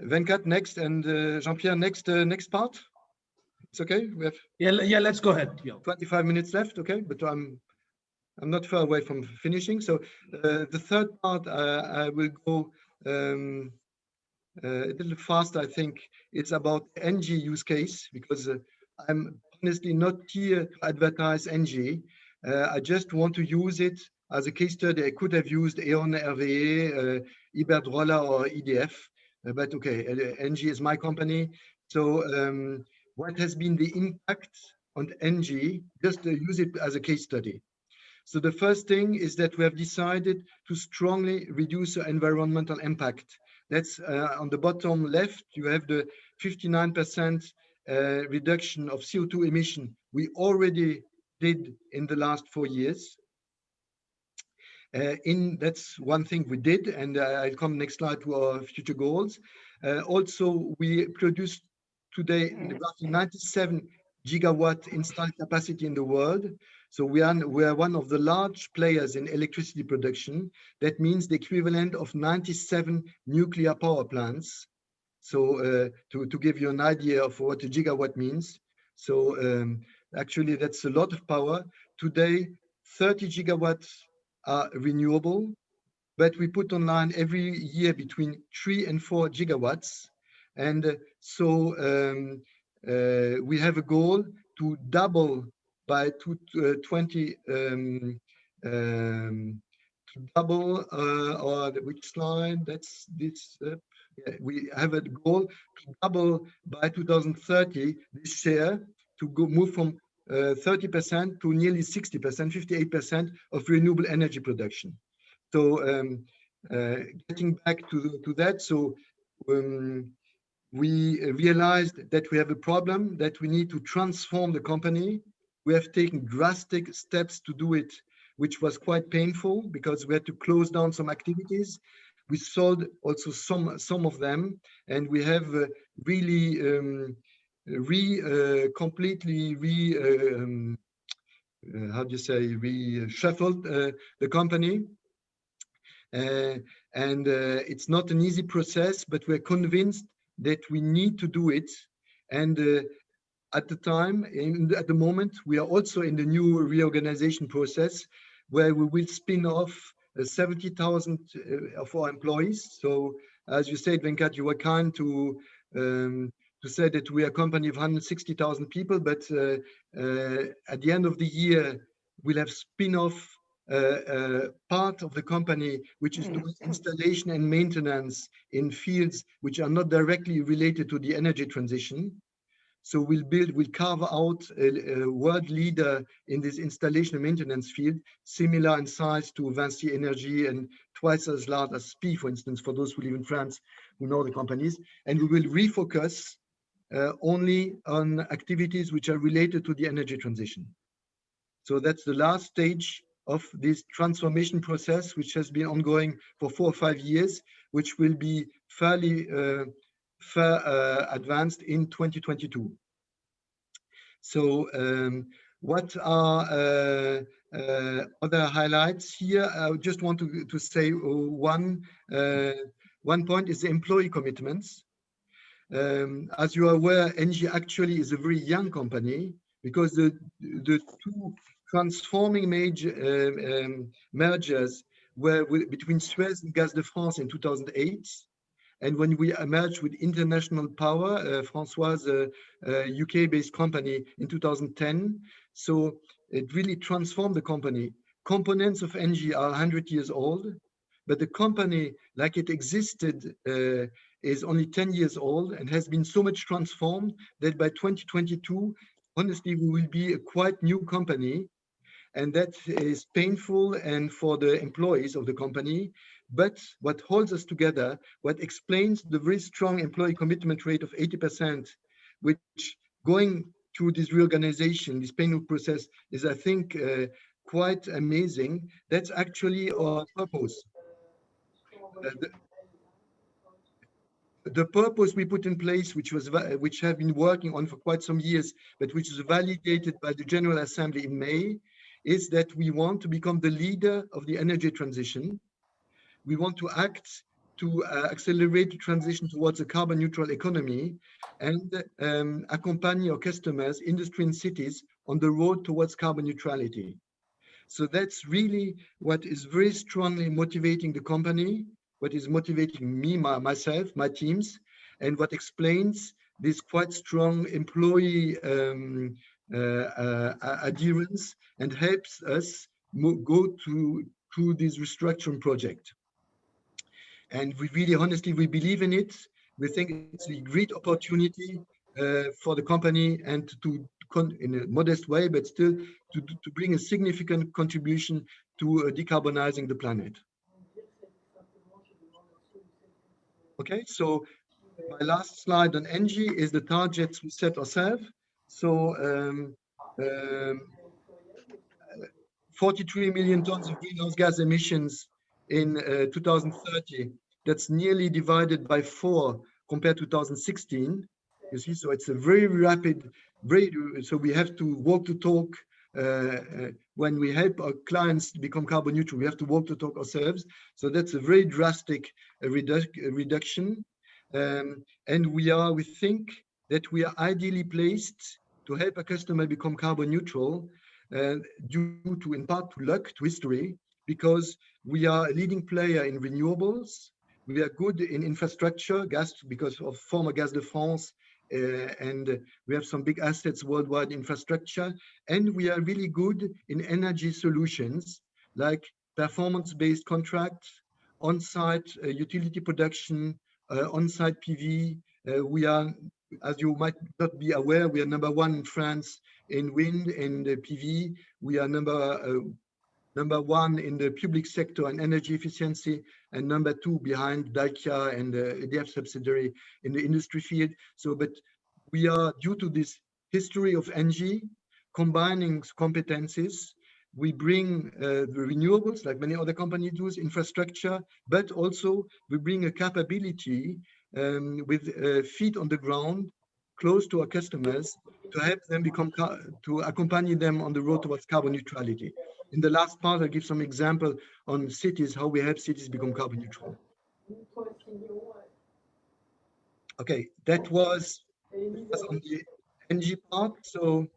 Venkat next, and Jean-Pierre next part. It's okay. We have yeah. Let's go ahead. Yeah. 25 minutes left. Okay, but I'm not far away from finishing. So the third part, I will go a little fast. I think it's about ENGIE use case, because I'm honestly not here to advertise ENGIE. I just want to use it as a case study. I could have used E.ON, RWE, Iberdrola or EDF, but okay, ENGIE is my company. So what has been the impact on ENGIE? Just use it as a case study. So the first thing is that we have decided to strongly reduce the environmental impact. That's on the bottom left, you have the 59% reduction of CO2 emission we already did in the last 4 years. That's one thing we did, and I'll come next slide to our future goals. Also, we produce today roughly 97 gigawatt installed capacity in the world. So we are one of the large players in electricity production. That means the equivalent of 97 nuclear power plants. So to give you an idea of what a gigawatt means. So actually that's a lot of power. Today, 30 gigawatts are renewable, but we put online every year between 3 and 4 gigawatts. And so we have a goal to double by 2020, to double, or which slide? That's this. Yeah, we have a goal to double by 2030 this share, to move from 30% to nearly 60%, 58% of renewable energy production. So getting back to that, so we realized that we have a problem, that we need to transform the company. We have taken drastic steps to do it, which was quite painful because we had to close down some activities. We sold also some of them, and we have really completely reshuffled the company. And it's not an easy process, but we're convinced that we need to do it. And at the moment, we are also in the new reorganization process where we will spin off 70,000 of our employees. So as you said, Venkat, you were kind to say that we are a company of 160,000 people, but at the end of the year, we'll have spin off part of the company, which is doing installation and maintenance in fields which are not directly related to the energy transition. So we'll carve out a world leader in this installation and maintenance field, similar in size to Vinci Energy and twice as large as SPIE, for instance, for those who live in France, who know the companies. And we will refocus only on activities which are related to the energy transition. So that's the last stage of this transformation process, which has been ongoing for 4 or 5 years, which will be fairly advanced in 2022. So what are other highlights here? I just want to say one point is the employee commitments. As you are aware, ENGIE actually is a very young company. because the two transforming major mergers were between Suez and Gaz de France in 2008. And when we merged with International Power, Francois' UK-based company in 2010, so it really transformed the company. Components of ENGIE are 100 years old, but the company, like it existed, is only 10 years old and has been so much transformed that by 2022, honestly, we will be a quite new company. And that is painful and for the employees of the company. But what holds us together, what explains the very strong employee commitment rate of 80%, which going through this reorganization, this painful process is, I think, quite amazing. That's actually our purpose. The purpose we put in place, which have been working on for quite some years, but which is validated by the General Assembly in May, is that we want to become the leader of the energy transition. We want to act to accelerate the transition towards a carbon neutral economy and accompany our customers, industry and cities on the road towards carbon neutrality. So that's really what is very strongly motivating the company, what is motivating me, myself, my teams, and what explains this quite strong employee adherence and helps us go through this restructuring project. And we really, honestly, we believe in it. We think it's a great opportunity for the company and in a modest way, but still to bring a significant contribution to decarbonizing the planet. Okay, so my last slide on ENGIE is the targets we set ourselves. So 43 million tons of greenhouse gas emissions in 2030. That's nearly divided by 4 compared to 2016. You see, so it's a very rapid, so we have to walk the talk. When we help our clients become carbon neutral, we have to walk the talk ourselves. So that's a very drastic reduction. And we think that we are ideally placed to help a customer become carbon neutral due to, in part, to luck, to history, because we are a leading player in renewables. We are good in infrastructure, gas, because of former Gaz de France, and we have some big assets worldwide infrastructure. And we are really good in energy solutions, like performance-based contracts, on-site utility production, on-site PV. We are, as you might not be aware, we are #1 in France in wind and PV. We are number 1 in the public sector and energy efficiency, and #2 behind Dacia and EDF subsidiary in the industry field. So, but we are, due to this history of ENGIE, combining competencies, we bring the renewables, like many other companies do, infrastructure, but also we bring a capability with feet on the ground, close to our customers, to help them to accompany them on the road towards carbon neutrality. In the last part, I'll give some example on cities, how we help cities become carbon neutral. Okay, that was on the ENGIE part. So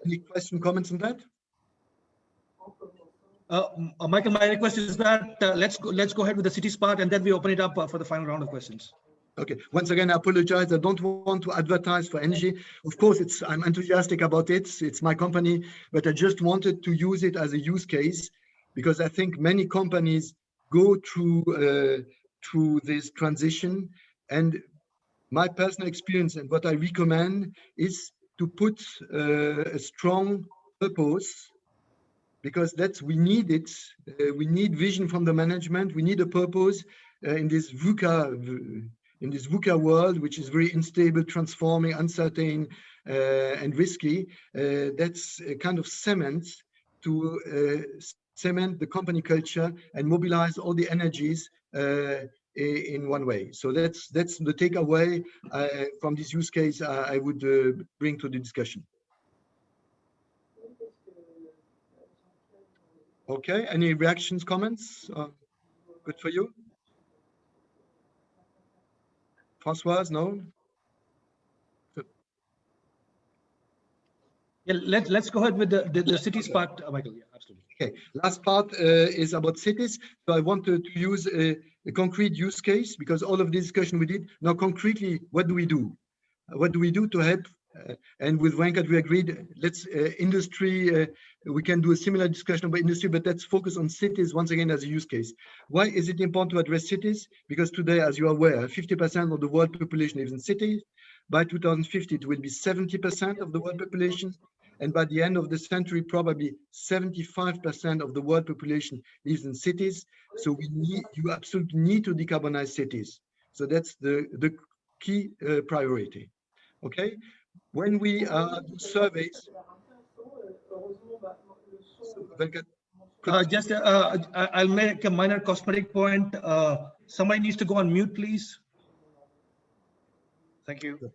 any question, comments on that? Michael, my request is that let's go ahead with the cities part, and then we open it up for the final round of questions. Okay. Once again, I apologize. I don't want to advertise for ENGIE. Of course, I'm enthusiastic about it. It's my company, but I just wanted to use it as a use case because I think many companies go through this transition. And my personal experience and what I recommend is to put a strong purpose, because we need it. We need vision from the management. We need a purpose in this VUCA world, which is very unstable, transforming, uncertain, and risky. That's a kind of cement to cement the company culture and mobilize all the energies in one way. So that's the takeaway from this use case I would bring to the discussion. Okay, any reactions, comments? Good for you? Françoise, no? Yeah, let's go ahead with the cities part, Michael. Yeah, absolutely. Okay, last part is about cities. So I wanted to use a concrete use case because all of the discussion we did. Now, concretely, what do we do? What do we do to help? And with Venkat, we agreed, let's industry, we can do a similar discussion about industry, but let's focus on cities once again as a use case. Why is it important to address cities? Because today, as you are aware, 50% of the world population lives in cities. By 2050, it will be 70% of the world population. And by the end of the century, probably 75% of the world population lives in cities. So you absolutely need to decarbonize cities. So that's the key priority. Okay, when we do surveys, I'll make a minor cosmetic point. Somebody needs to go on mute, please. Thank you.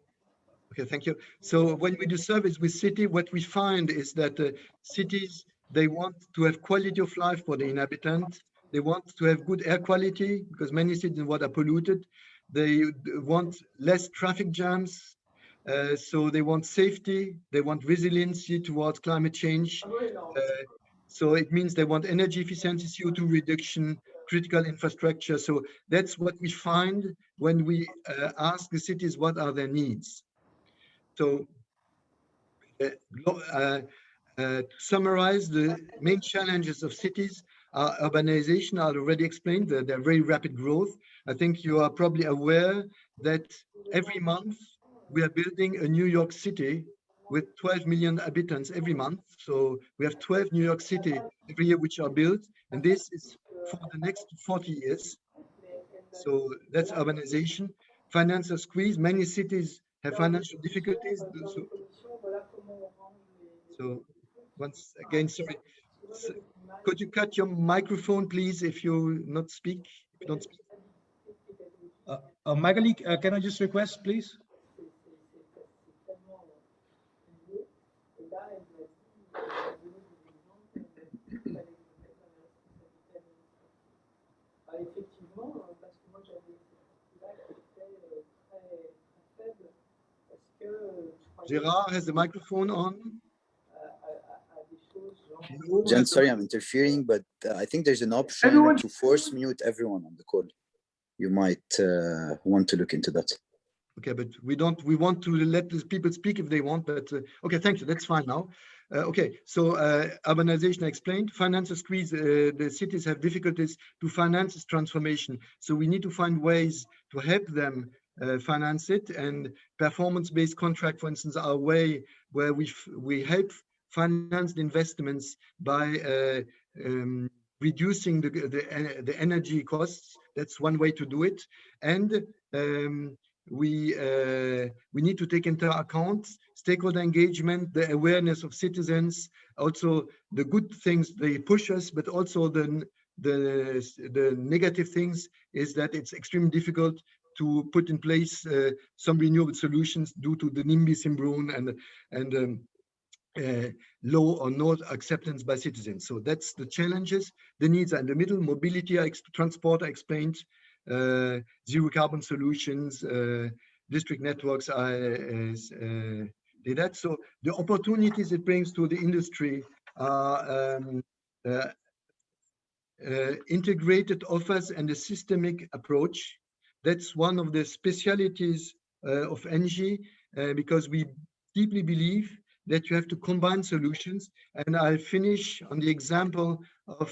Okay, thank you. So when we do surveys with city, what we find is that cities, they want to have quality of life for the inhabitants. They want to have good air quality because many cities are polluted. They want less traffic jams. So they want safety. They want resiliency towards climate change. So it means they want energy efficiency, CO2 reduction, critical infrastructure. So that's what we find when we ask the cities what are their needs. So to summarize, the main challenges of cities are urbanization. I already explained that they're very rapid growth. I think you are probably aware that every month we are building a New York City with 12 million inhabitants every month. So we have 12 New York City every year which are built, and this is for the next 40 years. So that's urbanization. Financial squeeze. Many cities have financial difficulties. So once again, sorry. So could you cut your microphone, please, if you don't speak? Magali, can I just request, please? Gerard has the microphone on. Jen, sorry, I'm interfering, but I think there's an option to force mute everyone on the call. You might want to look into that. Okay, but we want to let these people speak if they want, but okay, thank you, that's fine now. Okay, so urbanization I explained, financial squeeze, the cities have difficulties to finance this transformation. So we need to find ways to help them finance it, and performance-based contract, for instance, are a way where we help finance the investments by reducing the energy costs. That's one way to do it. And we need to take into account stakeholder engagement, the awareness of citizens, also the good things they push us, but also the negative things is that it's extremely difficult to put in place some renewable solutions due to the NIMBY syndrome and low or no acceptance by citizens. So that's the challenges. The needs are in the middle. Mobility, transport, I explained. Zero carbon solutions, district networks, did that. So the opportunities it brings to the industry are integrated offers and a systemic approach. That's one of the specialities of ENGIE, because we deeply believe that you have to combine solutions. And I'll finish on the example of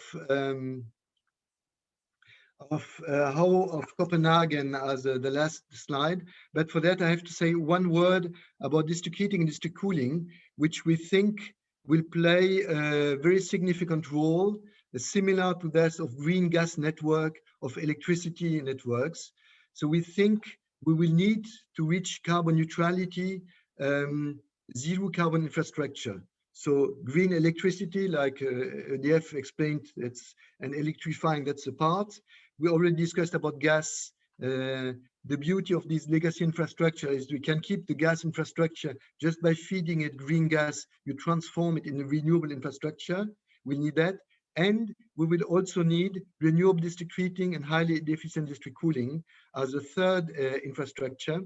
Copenhagen as the last slide. But for that, I have to say one word about district heating and district cooling, which we think will play a very significant role, similar to that of green gas network, of electricity networks. So we think we will need to reach carbon neutrality, zero carbon infrastructure. So green electricity, like EDF explained, and electrifying, that's a part. We already discussed about gas. The beauty of this legacy infrastructure is we can keep the gas infrastructure just by feeding it green gas. You transform it in a renewable infrastructure. We need that. And we will also need renewable district heating and highly efficient district cooling as a third infrastructure,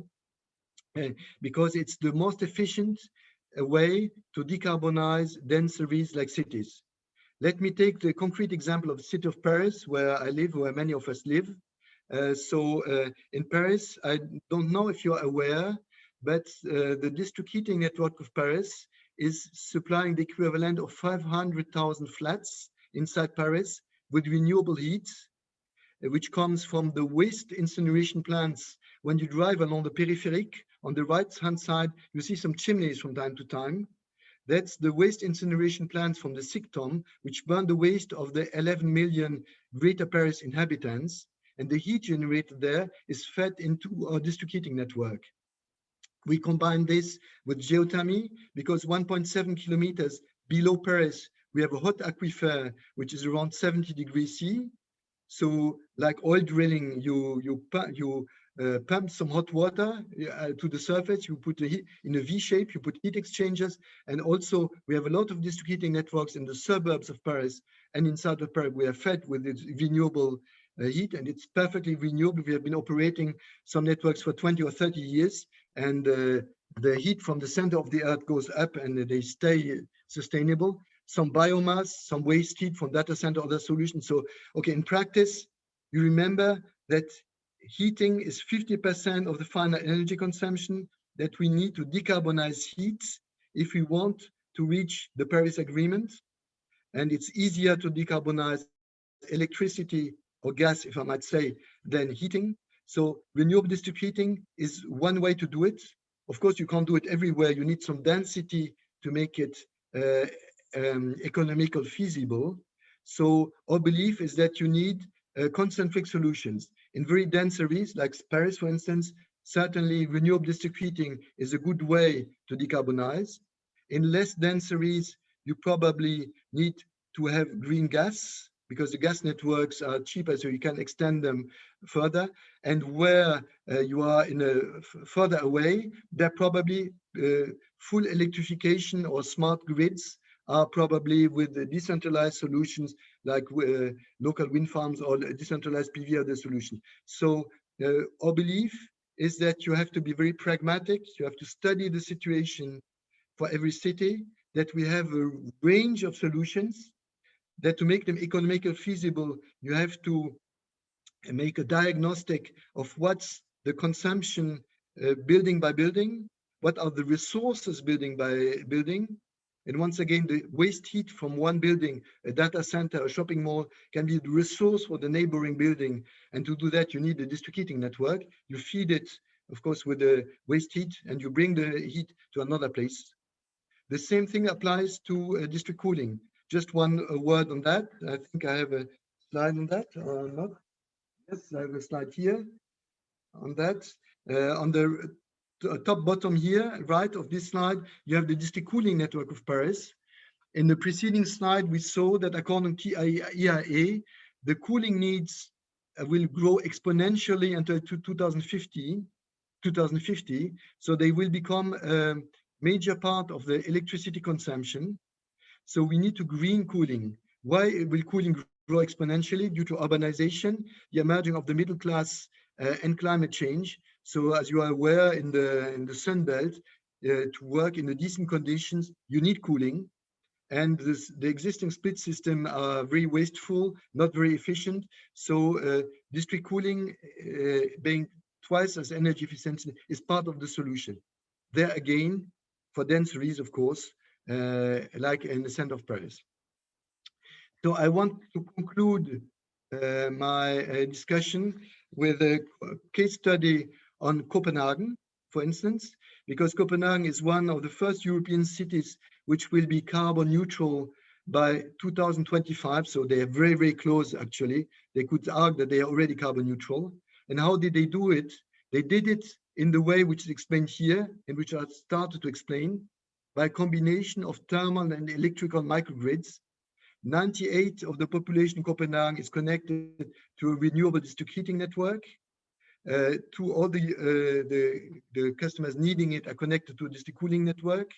because it's the most efficient a way to decarbonize dense cities like cities. Let me take the concrete example of the city of Paris, where I live, where many of us live. In Paris, I don't know if you're aware, but the district heating network of Paris is supplying the equivalent of 500,000 flats inside Paris with renewable heat, which comes from the waste incineration plants. When you drive along the peripheric, on the right-hand side, you see some chimneys from time to time. That's the waste incineration plants from the SICTOM, which burn the waste of the 11 million Greater Paris inhabitants. And the heat generated there is fed into our district heating network. We combine this with geothermy because 1.7 kilometers below Paris, we have a hot aquifer, which is around 70 degrees C. So like oil drilling, you pump some hot water to the surface, you put the heat in a V shape, you put heat exchangers, and also we have a lot of district heating networks in the suburbs of Paris and inside of Paris. We are fed with this renewable heat, and it's perfectly renewable. We have been operating some networks for 20 or 30 years, and the heat from the center of the earth goes up and they stay sustainable. Some biomass, some waste heat from data center, other solutions. So, okay, in practice, you remember that heating is 50% of the final energy consumption, that we need to decarbonize heat if we want to reach the Paris Agreement. And it's easier to decarbonize electricity or gas, if I might say, than heating. So renewable district heating is one way to do it. Of course, you can't do it everywhere. You need some density to make it economical feasible. So our belief is that you need concentric solutions. In very dense areas like Paris, for instance, certainly renewable district heating is a good way to decarbonize. In less dense areas, you probably need to have green gas because the gas networks are cheaper, so you can extend them further. And where you are in a further away, there probably full electrification or smart grids are probably with the decentralized solutions like local wind farms or decentralized PV are the solution. So our belief is that you have to be very pragmatic. You have to study the situation for every city, that we have a range of solutions, that to make them economically feasible, you have to make a diagnostic of what's the consumption building by building, what are the resources building by building. And once again, the waste heat from one building, a data center, a shopping mall, can be the resource for the neighboring building. And to do that, you need a district heating network. You feed it, of course, with the waste heat, and you bring the heat to another place. The same thing applies to district cooling. Just one word on that. I think I have a slide on that, or not? Yes, I have a slide here on that. On the top bottom here, right of this slide, you have the district cooling network of Paris. In the preceding slide, we saw that according to EIA, the cooling needs will grow exponentially until 2050. So they will become a major part of the electricity consumption. So we need to green cooling. Why will cooling grow exponentially? Due to urbanization, the emerging of the middle class and climate change. So as you are aware, in the Sun Belt, to work in the decent conditions, you need cooling. And the existing split system are very wasteful, not very efficient. So district cooling being twice as energy efficient is part of the solution. There again, for dense areas, of course, like in the center of Paris. So I want to conclude my discussion with a case study on Copenhagen, for instance, because Copenhagen is one of the first European cities which will be carbon neutral by 2025. So they are very, very close, actually. They could argue that they are already carbon neutral. And how did they do it? They did it in the way which is explained here, and which I started to explain, by a combination of thermal and electrical microgrids. 98% of the population in Copenhagen is connected to a renewable district heating network. To all the customers needing it are connected to a district cooling network.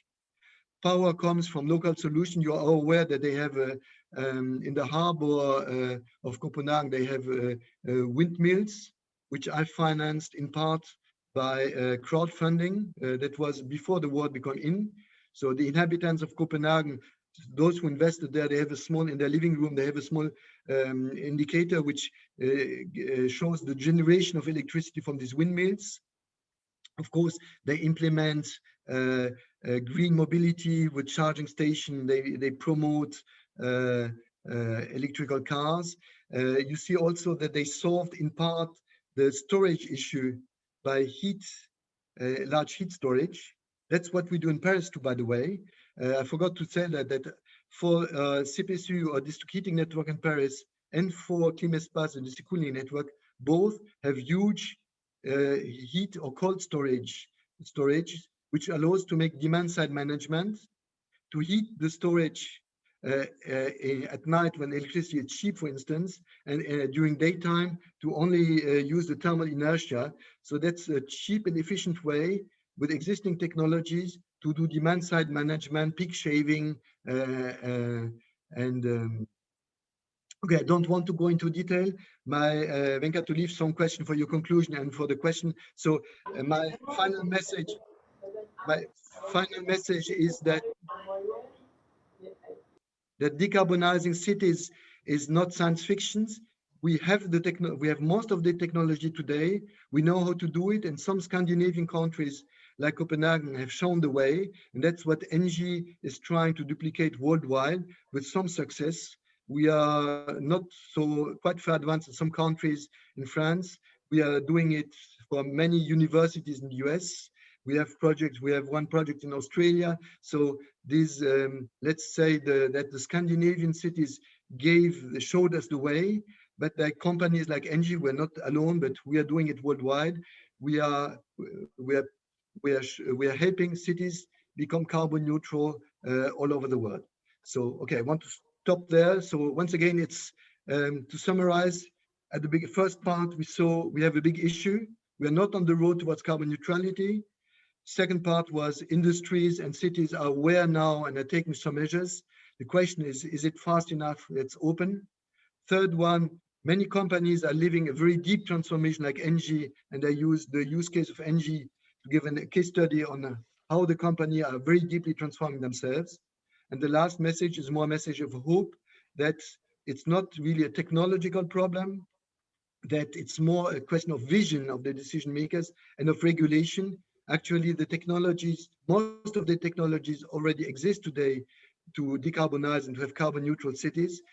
Power comes from local solution. You are all aware that they have in the harbor of Copenhagen, they have windmills, which I financed in part by crowdfunding. That was before the war became in. So the inhabitants of Copenhagen, those who invested there, they have a small, in their living room, they have a small indicator which shows the generation of electricity from these windmills. Of course, they implement green mobility with charging station. They promote electrical cars. You see also that they solved in part the storage issue by large heat storage. That's what we do in Paris too, by the way. I forgot to say that for CPSU or district heating network in Paris and for Climespace, the district cooling network, both have huge heat or cold storage, which allows to make demand side management, to heat the storage at night when electricity is cheap, for instance, and during daytime to only use the thermal inertia. So that's a cheap and efficient way with existing technologies to do demand side management, peak shaving, okay, I don't want to go into detail. Venkat, to leave some question for your conclusion and for the question. So my final message is that decarbonizing cities is not science fiction. We have most of the technology today. We know how to do it, and some Scandinavian countries like Copenhagen have shown the way, and that's what ENGIE is trying to duplicate worldwide with some success. We are not so quite far advanced in some countries. In France, we are doing it for many universities in the US. We have projects. We have one project in Australia. So these, let's say that the Scandinavian cities showed us the way. But like companies like ENGIE, we're not alone, but we are doing it worldwide. We are helping cities become carbon neutral all over the world. So okay, I want to stop there. So once again, it's to summarize. At the first part, we have a big issue. We are not on the road towards carbon neutrality. Second part was industries and cities are aware now and are taking some measures. The question is it fast enough? It's open. Third one, many companies are living a very deep transformation like ENGIE, and I use the use case of ENGIE to give a case study on how the company are very deeply transforming themselves. And the last message is more a message of hope that it's not really a technological problem, that it's more a question of vision of the decision makers and of regulation. Actually, the technologies, most of the technologies already exist today to decarbonize and to have carbon neutral cities,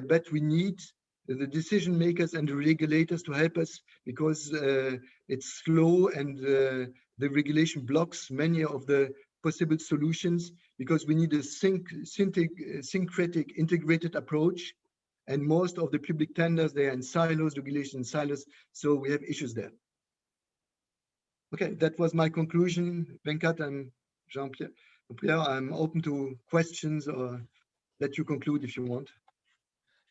but we need the decision makers and the regulators to help us because it's slow and the regulation blocks many of the possible solutions because we need a syncretic integrated approach, and most of the public tenders, they are in silos, regulation in silos, so we have issues there. Okay, that was my conclusion. Venkat and Jean-Pierre, I'm open to questions or let you conclude if you want.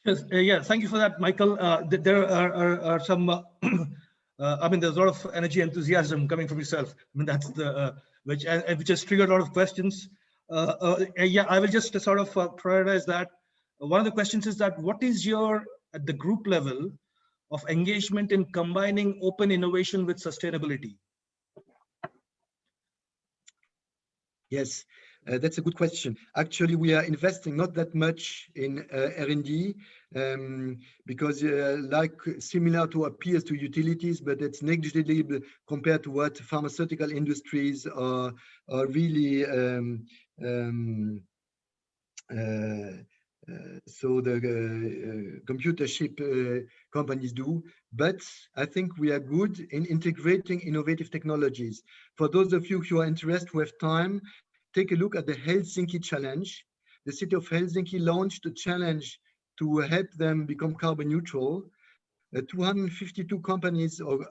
Yes, yeah, thank you for that, Michael. There are some, I mean, there's a lot of energy enthusiasm coming from yourself. I mean, that's the, which has triggered a lot of questions. Yeah, I will just sort of prioritize that. One of the questions is that what is your, at the group level, of engagement in combining open innovation with sustainability? Yes, that's a good question. Actually, we are investing not that much in R&D because like similar to our peers to utilities, but it's negligible compared to what pharmaceutical industries are really so the computer chip companies do. But I think we are good in integrating innovative technologies. For those of you who are interested, who have time, take a look at the Helsinki challenge. The city of Helsinki launched a challenge to help them become carbon neutral. 252 companies or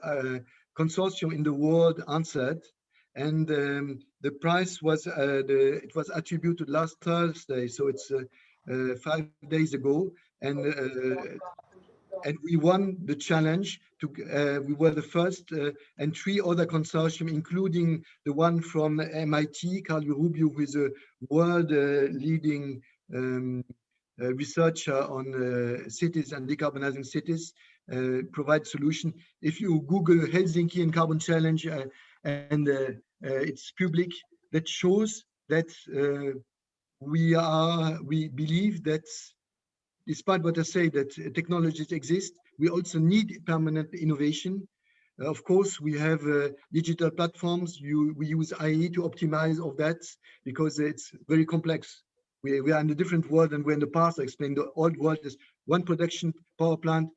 consortium in the world answered, and the prize was it was attributed last Thursday, so it's 5 days ago, and we won the challenge. We were the first, and 3 other consortium, including the one from MIT, Carl Rubio, who is a world leading researcher on cities and decarbonizing cities, provide solution. If you Google Helsinki and Carbon Challenge, and it's public, that shows that we believe that despite what I say that technologies exist, we also need permanent innovation. Of course, we have digital platforms. We use IE to optimize all that because it's very complex. We are in a different world than we're in the past. I explained the old world is one production, power plant,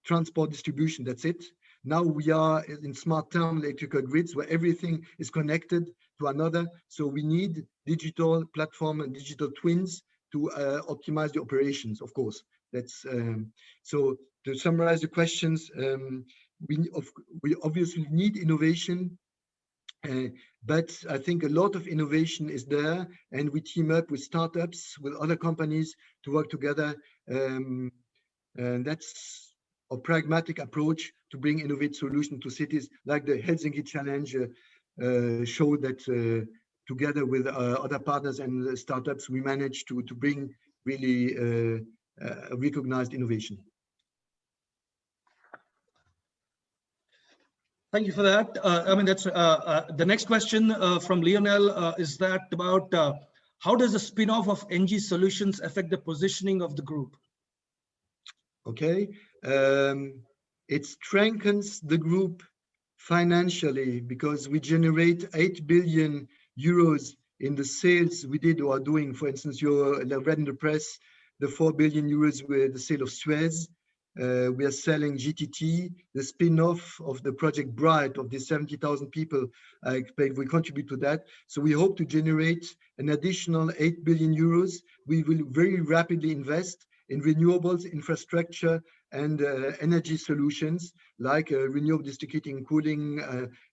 transport, distribution, that's it. Now we are in smart thermal electrical grids where everything is connected to another. So we need digital platform and digital twins to optimize the operations, of course. That's so to summarize the questions, we obviously need innovation, but I think a lot of innovation is there, and we team up with startups, with other companies to work together. And that's a pragmatic approach to bring innovative solutions to cities, like the Helsinki Challenge showed that together with other partners and startups, we managed to bring really recognized innovation. Thank you for that. I mean, that's the next question from Lionel is that about how does the spin-off of ENGIE Solutions affect the positioning of the group? Okay, it strengthens the group financially because we generate 8 billion euros in the sales we did or are doing. For instance, you read in the press the 4 billion euros with the sale of Suez. We are selling GTT, the spin-off of the project Bright of the 70,000 people I expect we contribute to that. So we hope to generate an additional 8 billion euros. We will very rapidly invest in renewables, infrastructure, and energy solutions like renewable district heating and cooling,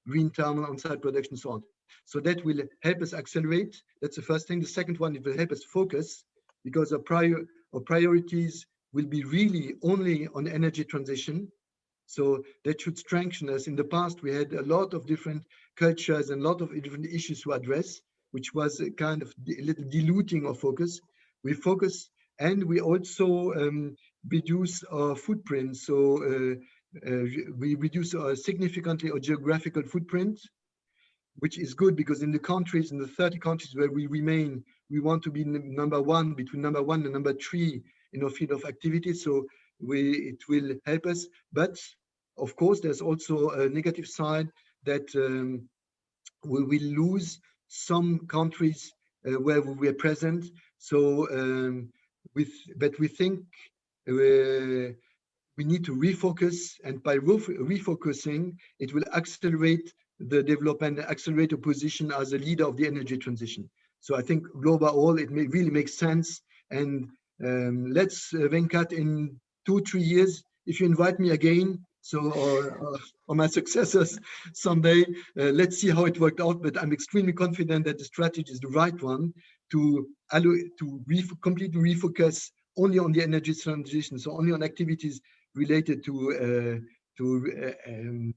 green thermal, on-site production, and so on. So that will help us accelerate. That's the first thing. The second one, it will help us focus because our priorities will be really only on energy transition. So that should strengthen us. In the past, we had a lot of different cultures and a lot of different issues to address, which was a kind of a little diluting our focus. We focus and we also reduce our footprint. So we reduce significantly our geographical footprint, which is good because in the countries, in the 30 countries where we remain, we want to be number one, between number 1 and number 3 in our field of activity. So it will help us. But of course, there's also a negative side that we will lose some countries where we are present. So but we think we need to refocus, and by refocusing, it will accelerate the development, accelerate a position as a leader of the energy transition. So I think overall, it really makes sense. And let's, Venkat, in 2-3 years, if you invite me again, so or my successors someday, let's see how it worked out. But I'm extremely confident that the strategy is the right one to completely refocus only on the energy transition, so only on activities related to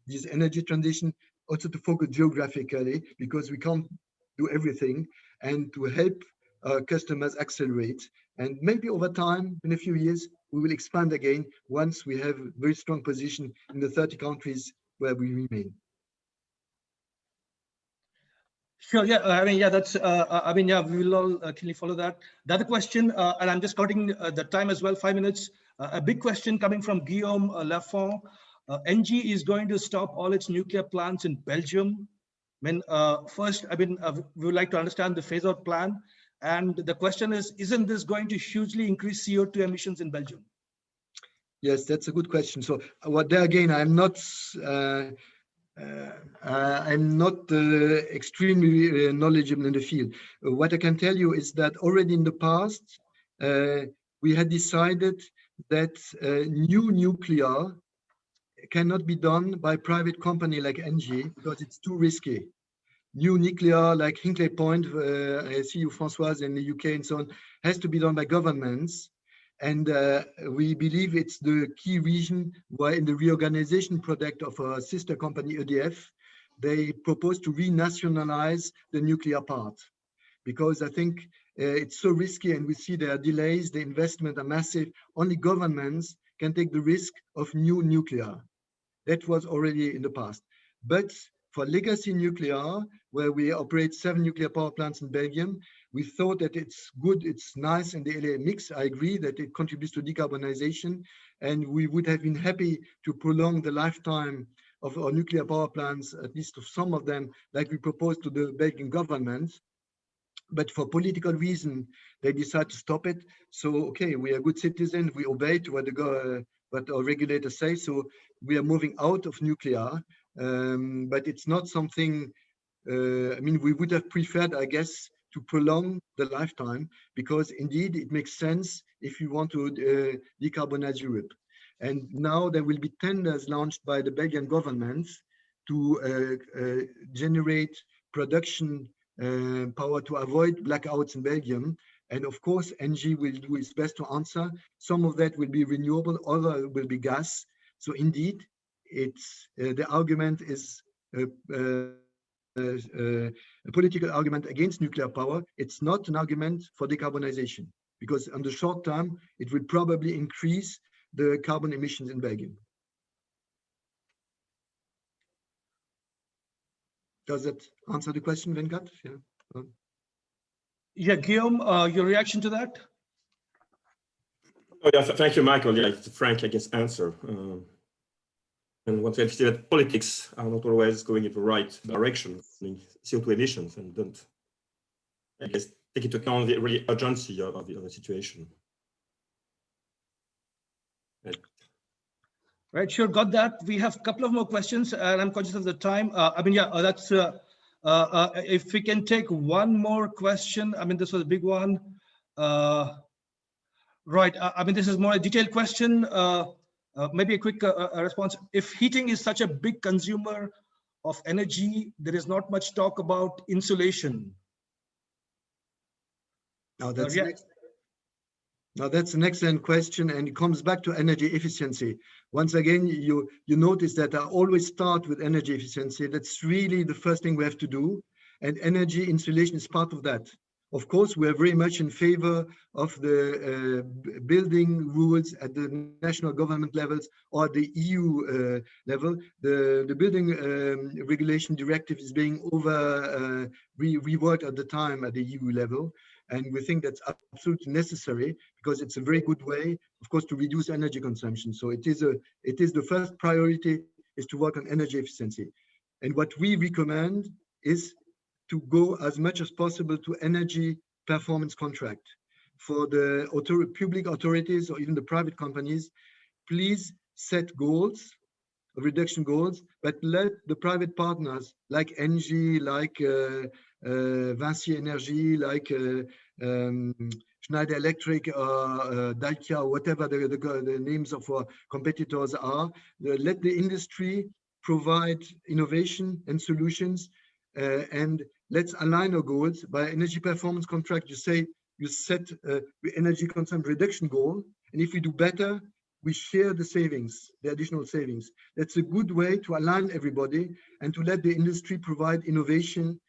this energy transition, also to focus geographically, because we can't do everything, and to help customers accelerate. And maybe over time, in a few years, we will expand again once we have a very strong position in the 30 countries where we remain. Sure. Yeah. I mean, yeah. That's. I mean, yeah. We will all clearly follow that. The other question, and I'm just counting the time as well. 5 minutes. A big question coming from Guillaume Lafont. ENGIE is going to stop all its nuclear plants in Belgium. I mean, first, I mean, we would like to understand the phase-out plan. And the question is, isn't this going to hugely increase CO2 emissions in Belgium? Yes, that's a good question. So, there again, I'm not extremely knowledgeable in the field. What I can tell you is that already in the past, we had decided that new nuclear cannot be done by a private company like ENGIE because it's too risky. New nuclear like Hinkley Point, I see you, Françoise, in the UK and so on, has to be done by governments. And we believe it's the key reason why in the reorganization project of our sister company, EDF, they propose to renationalize the nuclear part. Because I think it's so risky and we see there are delays, the investment are massive. Only governments can take the risk of new nuclear. That was already in the past. But For legacy nuclear, where we operate 7 nuclear power plants in Belgium, we thought that it's good, it's nice in the LA mix. I agree that it contributes to decarbonization, and we would have been happy to prolong the lifetime of our nuclear power plants, at least of some of them, like we proposed to the Belgian government. But for political reason, they decide to stop it. So, okay, we are good citizens, we obey to what our regulators say. So we are moving out of nuclear, but it's not something, I mean, we would have preferred, I guess, to prolong the lifetime, because indeed it makes sense if you want to decarbonize Europe. And now there will be tenders launched by the Belgian government to generate production power to avoid blackouts in Belgium. And of course, ENGIE will do its best to answer. Some of that will be renewable, other will be gas. So indeed, it's the argument is a political argument against nuclear power. It's not an argument for decarbonization, because on the short term, it will probably increase the carbon emissions in Belgium. Does that answer the question, Venkat? Yeah. Yeah, Guillaume, your reaction to that? Oh, yeah, thank you, Michael. Yeah, it's a frank, I guess, answer. And once we see that politics are not always going in the right direction, CO2 emissions, and don't, I guess, take into account the really urgency of the situation. Right, sure, got that. We have a couple of more questions, and I'm conscious of the time. I mean, yeah, that's, if we can take one more question. I mean, this was a big one. Right, I mean, this is more a detailed question. Maybe a quick response. If heating is such a big consumer of energy, there is not much talk about insulation. Now that's an excellent question, and it comes back to energy efficiency. Once again, you notice that I always start with energy efficiency. That's really the first thing we have to do, and energy insulation is part of that. Of course, we are very much in favor of the building rules at the national government levels or the EU level. The building regulation directive is being reworked at the time at the EU level. And we think that's absolutely necessary, because it's a very good way, of course, to reduce energy consumption. So it is the first priority is to work on energy efficiency. And what we recommend is to go as much as possible to energy performance contract. For the public authorities or even the private companies, please set goals, reduction goals, but let the private partners like ENGIE, like Vinci Energy, like Schneider Electric, Dacia, whatever the names of our competitors are, let the industry provide innovation and solutions, and let's align our goals. By energy performance contract, you say you set the energy consumption reduction goal, and if we do better, we share the savings, the additional savings. That's a good way to align everybody and to let the industry provide innovation.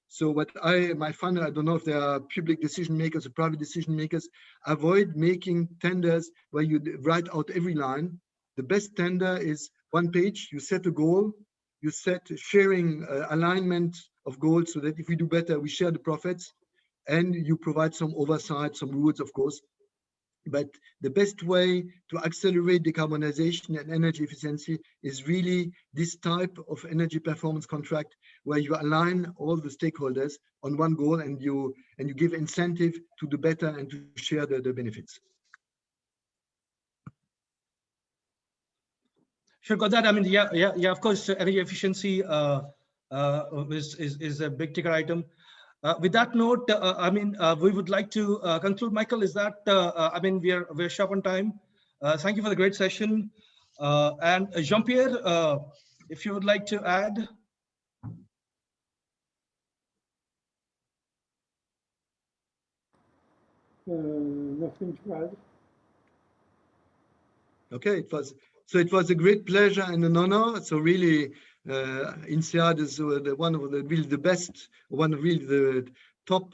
So my final, I don't know if there are public decision makers or private decision makers, avoid making tenders where you write out every line. The best tender is one page, you set a goal, you set sharing alignment of goals, so that if we do better, we share the profits, and you provide some oversight, some rules, of course. But the best way to accelerate decarbonization and energy efficiency is really this type of energy performance contract, where you align all the stakeholders on one goal, and you give incentive to do better and to share the benefits. Sure, got that. I mean, yeah. Of course, energy efficiency is a big ticket item. With that note, I mean, we would like to conclude. Michael, is that? I mean, we're sharp on time. Thank you for the great session. And Jean-Pierre, if you would like to add. Nothing to add. Okay, it was a great pleasure and an honor. So really, INSEAD is one of the best, one of really the top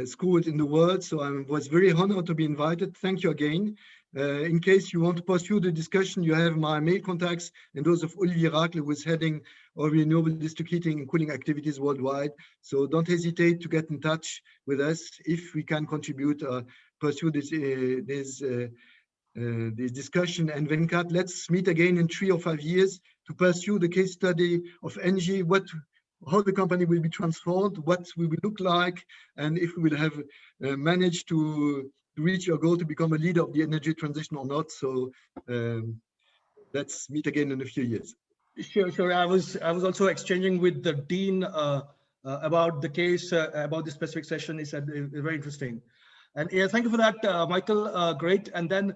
schools in the world. So I was very honored to be invited. Thank you again. In case you want to pursue the discussion, you have my mail contacts and those of Olivier Racle, who is heading our renewable district heating and cooling activities worldwide. So don't hesitate to get in touch with us if we can contribute, pursue this discussion. And Venkat, let's meet again in 3 or 5 years to pursue the case study of ENGIE, how the company will be transformed, what we will look like, and if we will have managed to reach your goal to become a leader of the energy transition or not. So let's meet again in a few years. Sure. I was also exchanging with the dean about the case, about the specific session. He said very interesting. And yeah, thank you for that, Michael. Great. And then